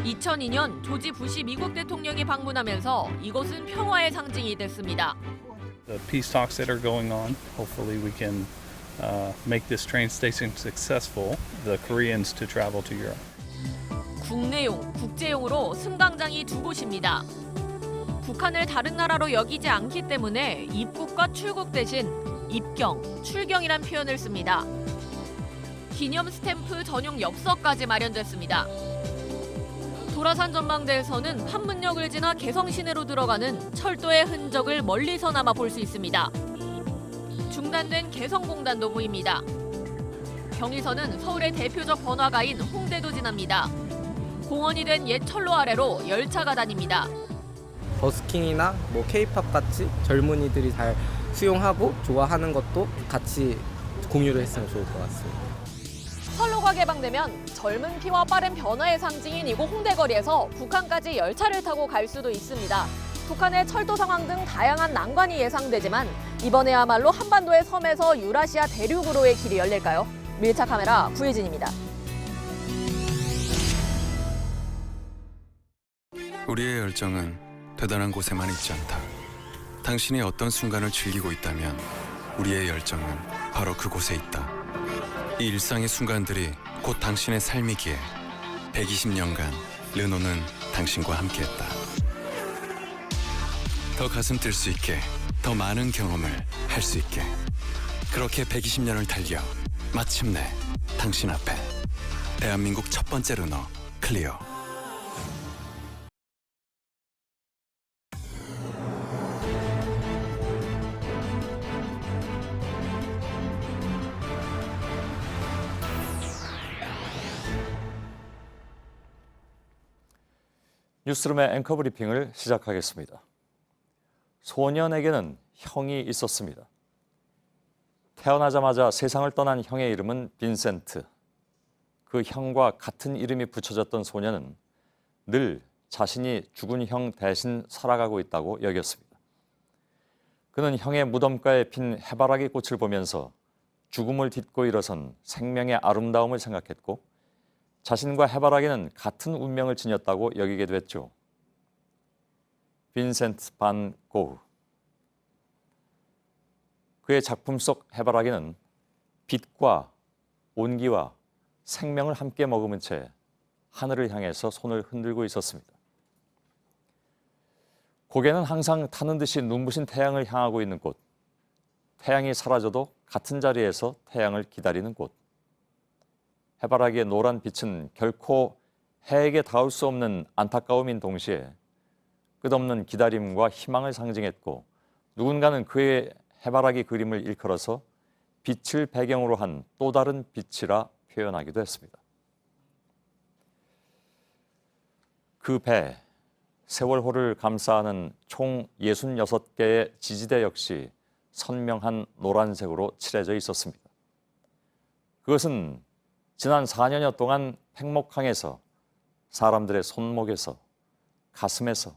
2002년 조지 부시 미국 대통령이 방문하면서 이곳은 평화의 상징이 됐습니다. The peace talks that are going on, hopefully we can make this train station successful, the Koreans to travel to Europe. 국내용, 국제용으로 승강장이 두 곳입니다. 북한을 다른 나라로 여기지 않기 때문에 입국과 출국 대신 입경, 출경이란 표현을 씁니다. 기념 스탬프 전용 엽서까지 마련됐습니다. 도라산 전망대에서는 판문역을 지나 개성시내로 들어가는 철도의 흔적을 멀리서나마 볼 수 있습니다. 중단된 개성공단도 보입니다. 경의선은 서울의 대표적 번화가인 홍대도 지납니다. 공원이 된 옛 철로 아래로 열차가 다닙니다. 버스킹이나 뭐 K-팝 같이 젊은이들이 잘 수용하고 좋아하는 것도 같이 공유를 했으면 좋을 것 같습니다. 선로가 개방되면 젊은 피와 빠른 변화의 상징인 이곳 홍대거리에서 북한까지 열차를 타고 갈 수도 있습니다. 북한의 철도 상황 등 다양한 난관이 예상되지만 이번에야말로 한반도의 섬에서 유라시아 대륙으로의 길이 열릴까요? 밀착 카메라 구혜진입니다. 우리의 열정은 대단한 곳에만 있지 않다. 당신이 어떤 순간을 즐기고 있다면 우리의 열정은 바로 그곳에 있다. 이 일상의 순간들이 곧 당신의 삶이기에 120년간 르노는 당신과 함께했다. 더 가슴 뛸 수 있게, 더 많은 경험을 할 수 있게. 그렇게 120년을 달려 마침내 당신 앞에 대한민국 첫 번째 르노 클리오. 뉴스룸의 앵커 브리핑을 시작하겠습니다. 소년에게는 형이 있었습니다. 태어나자마자 세상을 떠난 형의 이름은 빈센트. 그 형과 같은 이름이 붙여졌던 소년은 늘 자신이 죽은 형 대신 살아가고 있다고 여겼습니다. 그는 형의 무덤가에 핀 해바라기 꽃을 보면서 죽음을 딛고 일어선 생명의 아름다움을 생각했고 자신과 해바라기는 같은 운명을 지녔다고 여기게 됐죠. 빈센트 반 고흐. 그의 작품 속 해바라기는 빛과 온기와 생명을 함께 머금은 채 하늘을 향해서 손을 흔들고 있었습니다. 고개는 항상 타는 듯이 눈부신 태양을 향하고 있는 곳. 태양이 사라져도 같은 자리에서 태양을 기다리는 곳. 해바라기의 노란 빛은 결코 해에게 닿을 수 없는 안타까움인 동시에 끝없는 기다림과 희망을 상징했고 누군가는 그의 해바라기 그림을 일컬어서 빛을 배경으로 한 또 다른 빛이라 표현하기도 했습니다. 그 배, 세월호를 감싸는 총 66개의 지지대 역시 선명한 노란색으로 칠해져 있었습니다. 그것은 지난 4년여 동안 팽목항에서 사람들의 손목에서 가슴에서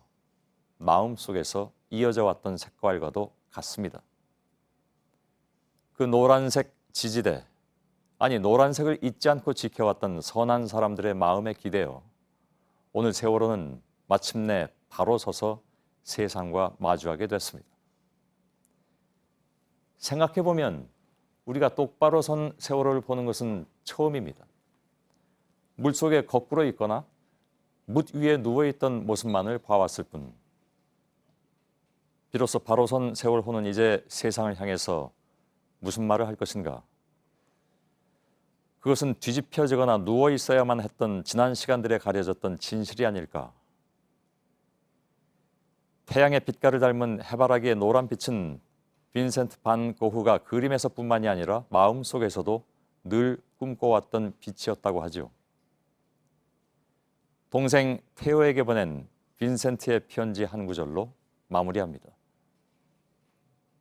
마음속에서 이어져 왔던 색깔과도 같습니다. 그 노란색 지지대, 아니 노란색을 잊지 않고 지켜왔던 선한 사람들의 마음에 기대어 오늘 세월호는 마침내 바로 서서 세상과 마주하게 됐습니다. 생각해보면 우리가 똑바로 선 세월호를 보는 것은 처음입니다. 물속에 거꾸로 있거나 묻 위에 누워있던 모습만을 봐왔을 뿐. 비로소 바로 선 세월호는 이제 세상을 향해서 무슨 말을 할 것인가? 그것은 뒤집혀지거나 누워 있어야만 했던 지난 시간들에 가려졌던 진실이 아닐까? 태양의 빛깔을 닮은 해바라기의 노란 빛은 빈센트 반 고흐가 그림에서뿐만이 아니라 마음속에서도 늘 꿈꿔왔던 빛이었다고 하죠. 동생 테오에게 보낸 빈센트의 편지 한 구절로 마무리합니다.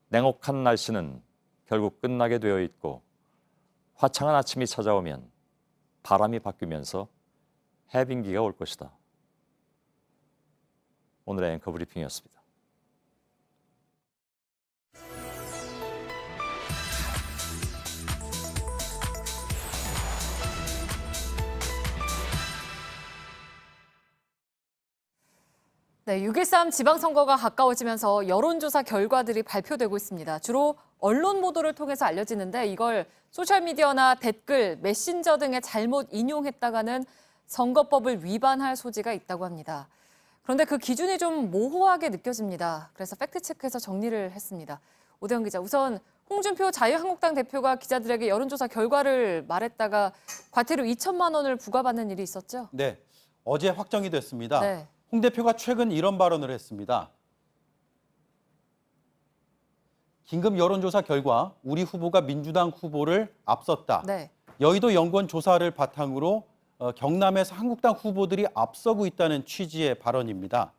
냉혹한 날씨는 결국 끝나게 되어 있고 화창한 아침이 찾아오면 바람이 바뀌면서 해빙기가 올 것이다. 오늘의 앵커 브리핑이었습니다. 네, 6.13 지방선거가 가까워지면서 여론조사 결과들이 발표되고 있습니다. 주로 언론 보도를 통해서 알려지는데 이걸 소셜미디어나 댓글, 메신저 등에 잘못 인용했다가는 선거법을 위반할 소지가 있다고 합니다. 그런데 그 기준이 좀 모호하게 느껴집니다. 그래서 팩트체크해서 정리를 했습니다. 오대영 기자, 우선 홍준표 자유한국당 대표가 기자들에게 여론조사 결과를 말했다가 과태료 2천만 원을 부과받는 일이 있었죠? 네, 어제 확정이 됐습니다. 네. 홍 대표가 최근 이런 발언을 했습니다. 긴급 여론조사 결과 우리 후보가 민주당 후보를 앞섰다. 네. 여의도 연구원 조사를 바탕으로 경남에서 한국당 후보들이 앞서고 있다는 취지의 발언입니다.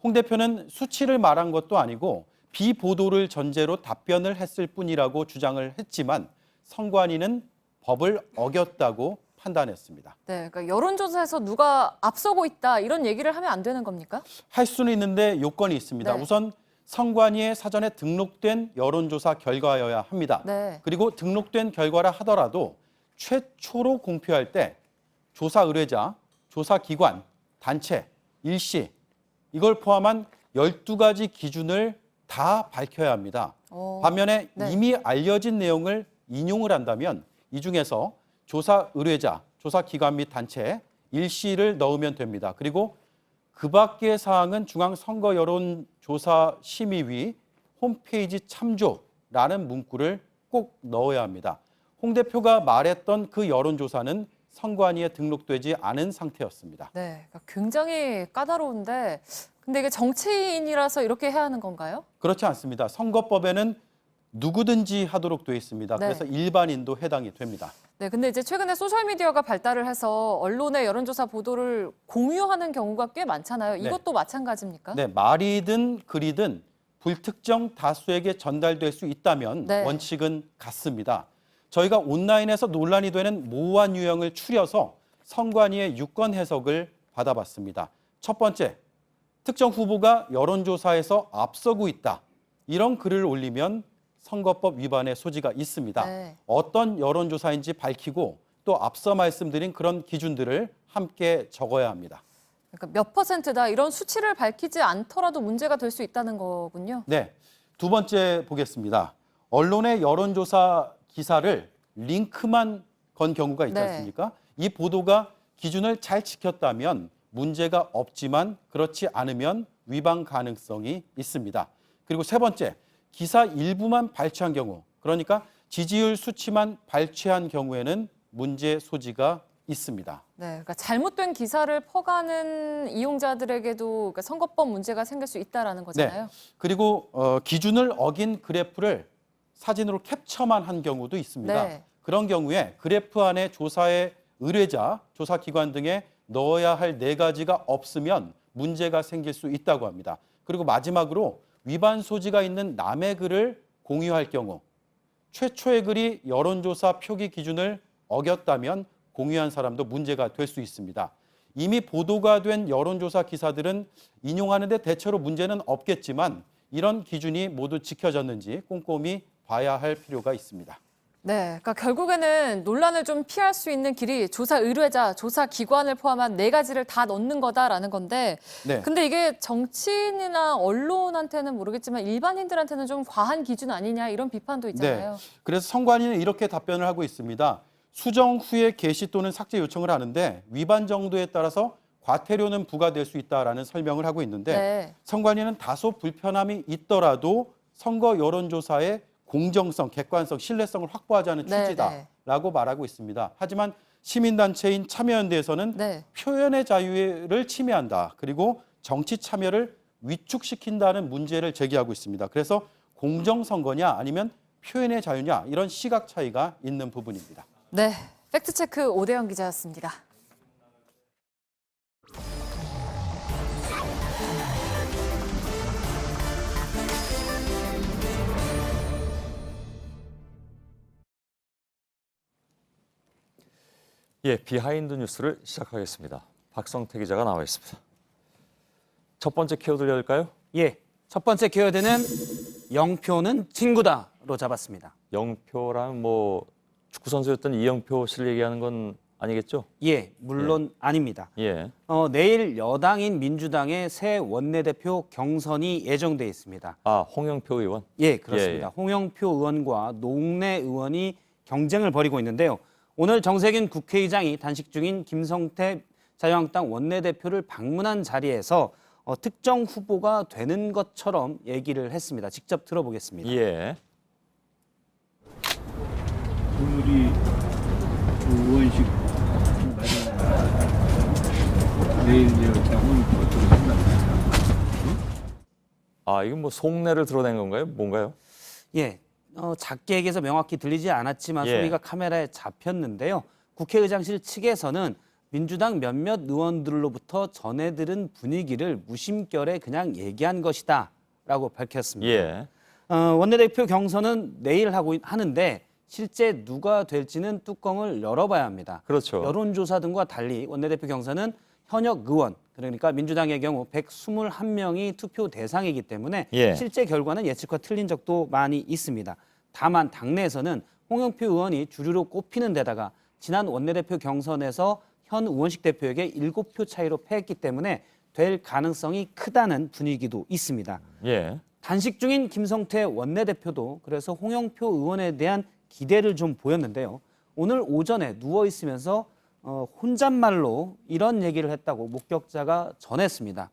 홍 대표는 수치를 말한 것도 아니고 비보도를 전제로 답변을 했을 뿐이라고 주장을 했지만 선관위는 법을 어겼다고 판단했습니다. 네, 그러니까 여론조사에서 누가 앞서고 있다 이런 얘기를 하면 안 되는 겁니까? 할 수는 있는데 요건이 있습니다. 네. 우선 선관위에 사전에 등록된 여론조사 결과여야 합니다. 네. 그리고 등록된 결과라 하더라도 최초로 공표할 때 조사 의뢰자, 조사 기관, 단체, 일시 이걸 포함한 12가지 기준을 다 밝혀야 합니다. 반면에 네. 이미 알려진 내용을 인용을 한다면 이 중에서 조사 의뢰자, 조사 기관 및 단체, 일시를 넣으면 됩니다. 그리고 그 밖의 사항은 중앙선거여론조사심의위 홈페이지 참조라는 문구를 꼭 넣어야 합니다. 홍 대표가 말했던 그 여론조사는 선관위에 등록되지 않은 상태였습니다. 네, 그러니까 굉장히 까다로운데 근데 이게 정치인이라서 이렇게 해야 하는 건가요? 그렇지 않습니다. 선거법에는 누구든지 하도록 되어 있습니다. 네. 그래서 일반인도 해당이 됩니다. 네, 근데 이제 최근에 소셜미디어가 발달을 해서 언론의 여론조사 보도를 공유하는 경우가 꽤 많잖아요. 이것도 마찬가지입니까? 네, 말이든 글이든 불특정 다수에게 전달될 수 있다면 네. 원칙은 같습니다. 저희가 온라인에서 논란이 되는 모호한 유형을 추려서 선관위의 유권 해석을 받아봤습니다. 첫 번째, 특정 후보가 여론조사에서 앞서고 있다. 이런 글을 올리면 선거법 위반의 소지가 있습니다. 네. 어떤 여론조사인지 밝히고 또 앞서 말씀드린 그런 기준들을 함께 적어야 합니다. 그러니까 몇 %다 이런 수치를 밝히지 않더라도 문제가 될 수 있다는 거군요. 네, 두 번째 보겠습니다. 언론의 여론조사 기사를 링크만 건 경우가 있지 네. 않습니까? 이 보도가 기준을 잘 지켰다면 문제가 없지만 그렇지 않으면 위반 가능성이 있습니다. 그리고 세 번째, 기사 일부만 발췌한 경우, 그러니까 지지율 수치만 발췌한 경우에는 문제 소지가 있습니다. 네, 그러니까 잘못된 기사를 퍼가는 이용자들에게도 그러니까 선거법 문제가 생길 수 있다라는 거잖아요. 그리고 기준을 어긴 그래프를 사진으로 캡처만 한 경우도 있습니다. 네. 그런 경우에 그래프 안에 조사의 의뢰자, 조사기관 등에 넣어야 할 4가지가 없으면 문제가 생길 수 있다고 합니다. 그리고 마지막으로 위반 소지가 있는 남의 글을 공유할 경우 최초의 글이 여론조사 표기 기준을 어겼다면 공유한 사람도 문제가 될 수 있습니다. 이미 보도가 된 여론조사 기사들은 인용하는데 대체로 문제는 없겠지만 이런 기준이 모두 지켜졌는지 꼼꼼히 봐야 할 필요가 있습니다. 네, 그러니까 결국에는 논란을 좀 피할 수 있는 길이 조사 의뢰자, 조사 기관을 포함한 4가지를 다 넣는 거다라는 건데 네. 근데 이게 정치인이나 언론한테는 모르겠지만 일반인들한테는 좀 과한 기준 아니냐 이런 비판도 있잖아요. 네. 그래서 선관위는 이렇게 답변을 하고 있습니다. 수정 후에 게시 또는 삭제 요청을 하는데 위반 정도에 따라서 과태료는 부과될 수 있다라는 설명을 하고 있는데 네. 선관위는 다소 불편함이 있더라도 선거 여론조사의 공정성, 객관성, 신뢰성을 확보하자는 네, 취지다라고 말하고 있습니다. 하지만 시민단체인 참여연대에서는 네. 표현의 자유를 침해한다. 그리고 정치 참여를 위축시킨다는 문제를 제기하고 있습니다. 그래서 공정선거냐 아니면 표현의 자유냐 이런 시각 차이가 있는 부분입니다. 네, 팩트체크 오대영 기자였습니다. 예, 비하인드 뉴스를 시작하겠습니다. 박성태 기자가 나와 있습니다. 첫 번째 키워드 열까요? 예, 첫 번째 키워드는 영표는 친구다로 잡았습니다. 영표랑 뭐 축구 선수였던 이영표 씨를 얘기하는 건 아니겠죠? 예, 물론 아닙니다. 예. 내일 여당인 민주당의 새 원내대표 경선이 예정돼 있습니다. 아, 홍영표 의원? 예, 그렇습니다. 예. 홍영표 의원과 노웅래 의원이 경쟁을 벌이고 있는데요. 오늘 정세균 국회의장이 단식 중인 김성태 자유한국당 원내대표를 방문한 자리에서 특정 후보가 되는 것처럼 얘기를 했습니다. 직접 들어보겠습니다. 예. 우리 의원식 내일 결정은 어떻게 생각하세요? 아, 이건 뭐 속내를 드러낸 건가요? 뭔가요? 예, 작게 얘기해서 명확히 들리지 않았지만 예. 소리가 카메라에 잡혔는데요. 국회의장실 측에서는 민주당 몇몇 의원들로부터 전해들은 분위기를 무심결에 그냥 얘기한 것이다 라고 밝혔습니다. 예. 원내대표 경선은 내일 하는데 실제 누가 될지는 뚜껑을 열어봐야 합니다. 그렇죠. 여론조사 등과 달리 원내대표 경선은 현역 의원, 그러니까 민주당의 경우 121명이 투표 대상이기 때문에 예. 실제 결과는 예측과 틀린 적도 많이 있습니다. 다만 당내에서는 홍영표 의원이 주류로 꼽히는 데다가 지난 원내대표 경선에서 현 우원식 대표에게 7표 차이로 패했기 때문에 될 가능성이 크다는 분위기도 있습니다. 예. 단식 중인 김성태 원내대표도 그래서 홍영표 의원에 대한 기대를 좀 보였는데요. 오늘 오전에 누워 있으면서 혼잣말로 이런 얘기를 했다고 목격자가 전했습니다.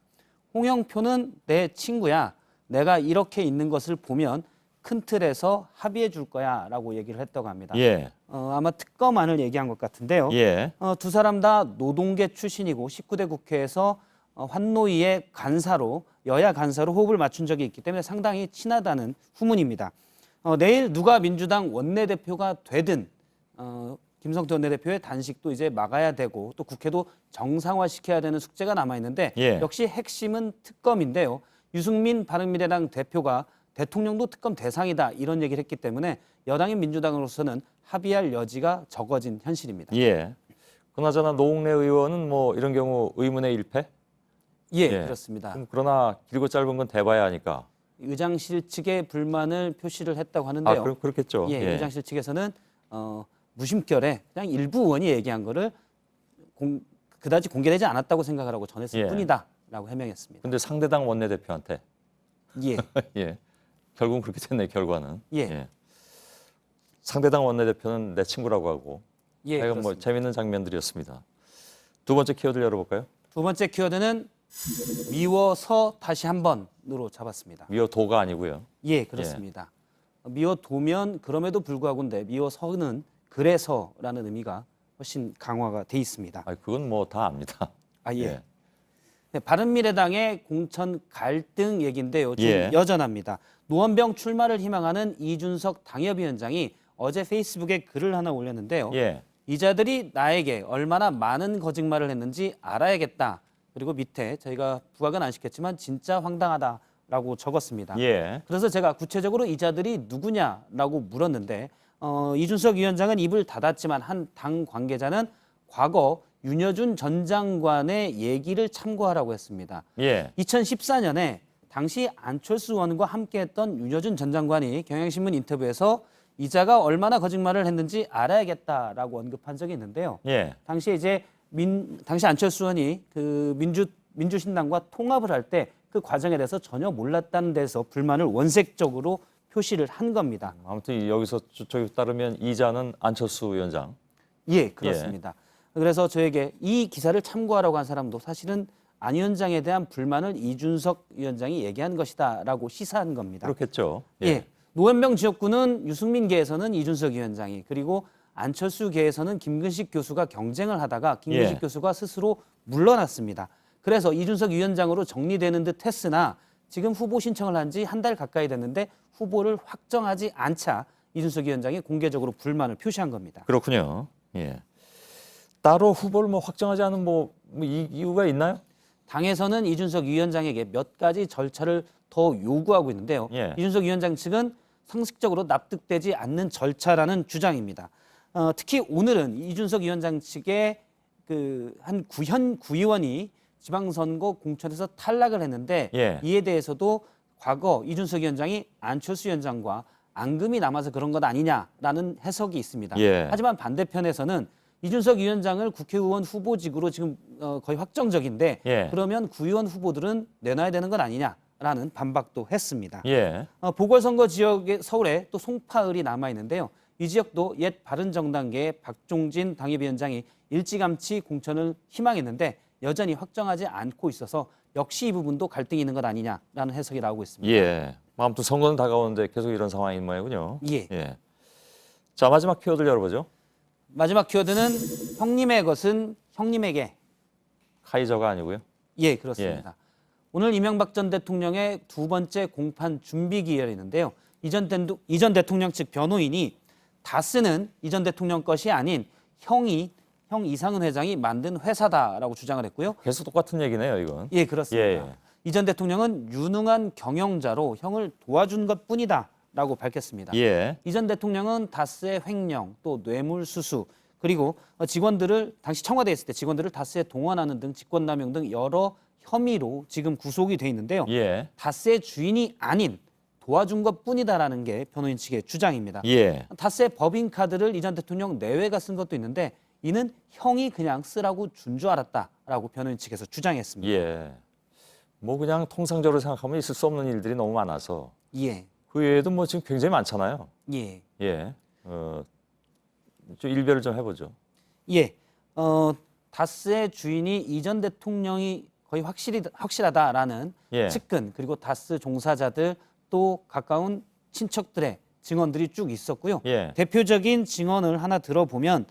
홍영표는 내 친구야. 내가 이렇게 있는 것을 보면 큰 틀에서 합의해 줄 거야 라고 얘기를 했다고 합니다. 예. 아마 특검안을 얘기한 것 같은데요. 예. 두 사람 다 노동계 출신이고 19대 국회에서 환노위의 간사로 여야 간사로 호흡을 맞춘 적이 있기 때문에 상당히 친하다는 후문입니다. 내일 누가 민주당 원내대표가 되든 김성태 원내대표의 단식도 이제 막아야 되고 또 국회도 정상화시켜야 되는 숙제가 남아있는데 예. 역시 핵심은 특검인데요. 유승민 바른미래당 대표가 대통령도 특검 대상이다 이런 얘기를 했기 때문에 여당인 민주당으로서는 합의할 여지가 적어진 현실입니다. 예. 그나저나 노웅래 의원은 뭐 이런 경우 의문의 일패? 예, 그렇습니다. 그러나 길고 짧은 건 대봐야 하니까. 의장실 측에 불만을 표시를 했다고 하는데요. 아, 그렇겠죠. 예, 의장실 측에서는 무심결에 그냥 일부 의원이 얘기한 거를 그다지 공개되지 않았다고 생각을 하고 전했을 예. 뿐이다라고 해명했습니다. 근데 상대당 원내대표한테 예. 예. 결국은 그렇게 됐네, 결과는. 예. 상대당 원내대표는 내 친구라고 하고. 예, 뭐 그렇습니다. 재밌는 장면들이었습니다. 두 번째 키워드 열어볼까요? 두 번째 키워드는 미워서 다시 한 번으로 잡았습니다. 미워도가 아니고요. 예, 그렇습니다. 미워도면 그럼에도 불구하고인데 미워서는 그래서라는 의미가 훨씬 강화가 돼 있습니다. 아, 그건 뭐 다 압니다. 아, 예. 예. 네, 바른미래당의 공천 갈등 얘기인데요. 좀 예. 여전합니다. 노원병 출마를 희망하는 이준석 당협위원장이 어제 페이스북에 글을 하나 올렸는데요. 예. 이자들이 나에게 얼마나 많은 거짓말을 했는지 알아야겠다. 그리고 밑에 저희가 부각은 안 시켰지만 진짜 황당하다라고 적었습니다. 예. 그래서 제가 구체적으로 이자들이 누구냐라고 물었는데 이준석 위원장은 입을 닫았지만 한 당 관계자는 과거 윤여준 전 장관의 얘기를 참고하라고 했습니다. 예. 2014년에 당시 안철수 의원과 함께했던 윤여준 전 장관이 경향신문 인터뷰에서 이자가 얼마나 거짓말을 했는지 알아야겠다라고 언급한 적이 있는데요. 예. 당시에 이제 당시 안철수 의원이 그 민주신당과 통합을 할 때 그 과정에 대해서 전혀 몰랐다는 데서 불만을 원색적으로 표시를 한 겁니다. 아무튼 여기서 저기 따르면 이자는 안철수 위원장. 예, 그렇습니다. 그래서 저에게 이 기사를 참고하라고 한 사람도 사실은 안 위원장에 대한 불만을 이준석 위원장이 얘기한 것이다라고 시사한 겁니다. 그렇겠죠. 예. 노원병 지역구는 유승민계에서는 이준석 위원장이 그리고 안철수계에서는 김근식 교수가 경쟁을 하다가 김근식 교수가 스스로 물러났습니다. 그래서 이준석 위원장으로 정리되는 듯 했으나 지금 후보 신청을 한 지 한 달 가까이 됐는데 후보를 확정하지 않자 이준석 위원장이 공개적으로 불만을 표시한 겁니다. 그렇군요. 예. 따로 후보를 뭐 확정하지 않은 뭐 이유가 있나요? 당에서는 이준석 위원장에게 몇 가지 절차를 더 요구하고 있는데요. 예. 이준석 위원장 측은 상식적으로 납득되지 않는 절차라는 주장입니다. 특히 오늘은 이준석 위원장 측의 한 현 구의원이 지방선거 공천에서 탈락을 했는데 이에 대해서도 과거 이준석 위원장이 안철수 위원장과 앙금이 남아서 그런 것 아니냐라는 해석이 있습니다. 하지만 반대편에서는 이준석 위원장을 국회의원 후보직으로 지금 거의 확정적인데 그러면 구의원 후보들은 내놔야 되는 건 아니냐라는 반박도 했습니다. 보궐선거 지역에 서울에 또 송파을이 남아 있는데요. 이 지역도 옛 바른정당계의 박종진 당협위원장이 일찌감치 공천을 희망했는데 여전히 확정하지 않고 있어서 역시 이 부분도 갈등이 있는 것 아니냐라는 해석이 나오고 있습니다. 예. 아무튼 선거는 다가오는데 계속 이런 상황인 모양이군요. 예. 자, 마지막 키워드를 열어보죠. 마지막 키워드는 형님의 것은 형님에게. 카이저가 아니고요. 예, 그렇습니다. 오늘 이명박 전 대통령의 두 번째 공판 준비 기일인데요. 이전 대통령 측 변호인이 다스는 이전 대통령 것이 아닌 형 이상은 회장이 만든 회사다라고 주장을 했고요. 계속 똑같은 얘기네요, 이건. 예, 그렇습니다. 이전 대통령은 유능한 경영자로 형을 도와준 것뿐이다 라고 밝혔습니다. 예. 이 전 대통령은 다스의 횡령, 또 뇌물수수, 그리고 당시 청와대에 있을 때 직원들을 다스에 동원하는 등 직권남용 등 여러 혐의로 지금 구속이 돼 있는데요. 예. 다스의 주인이 아닌 도와준 것뿐이다라는 게 변호인 측의 주장입니다. 예. 다스의 법인카드를 이 전 대통령 내외가 쓴 것도 있는데 이는 형이 그냥 쓰라고 준 줄 알았다라고 변호인 측에서 주장했습니다. 예. 뭐 그냥 통상적으로 생각하면 있을 수 없는 일들이 너무 많아서 예. 그 외에도 뭐 지금 굉장히 많잖아요. 예. 예. 좀 일별을 좀 해보죠. 예. 다스의 주인이 이 전 대통령이 거의 확실하다라는 예. 측근 그리고 다스 종사자들 또 가까운 친척들의 증언들이 쭉 있었고요. 예. 대표적인 증언을 하나 들어보면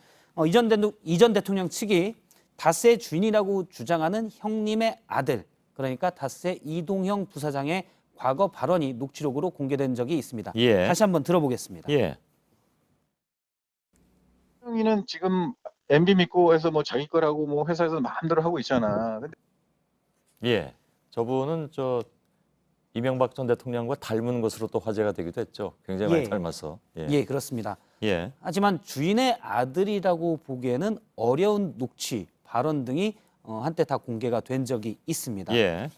이 전 대통령 측이 다스의 주인이라고 주장하는 형님의 아들, 그러니까 다스의 이동형 부사장의 과거 발언이 녹취록으로 공개된 적이 있습니다. 예. 다시 한번 들어보겠습니다. 예. 형이는 지금 MB 믿고 해서 뭐 자기 거라고 뭐 회사에서 마음대로 하고 있잖아. 근데 예. 저분은 이명박 전 대통령과 닮은 것으로 또 화제가 되기도 했죠. 굉장히 많이 예. 닮아서. 예. 예, 그렇습니다. 예. 하지만 주인의 아들이라고 보기에는 어려운 녹취, 발언 등이 한때 다 공개가 된 적이 있습니다. 예.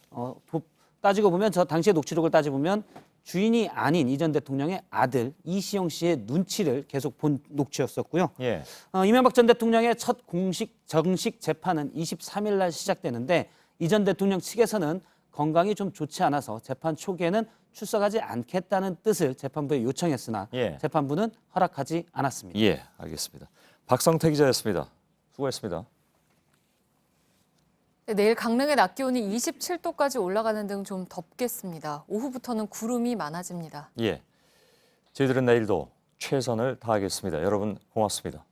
따지고 보면 당시의 녹취록을 따져보면 주인이 아닌 이 전 대통령의 아들 이시영 씨의 눈치를 계속 본 녹취였었고요. 예. 이명박 전 대통령의 첫 정식 재판은 23일 날 시작되는데 이 전 대통령 측에서는 건강이 좀 좋지 않아서 재판 초기에는 출석하지 않겠다는 뜻을 재판부에 요청했으나 예. 재판부는 허락하지 않았습니다. 예, 알겠습니다. 박성태 기자였습니다. 수고했습니다. 내일 강릉의 낮 기온이 27도까지 올라가는 등 좀 덥겠습니다. 오후부터는 구름이 많아집니다. 예. 저희들은 내일도 최선을 다하겠습니다. 여러분 고맙습니다.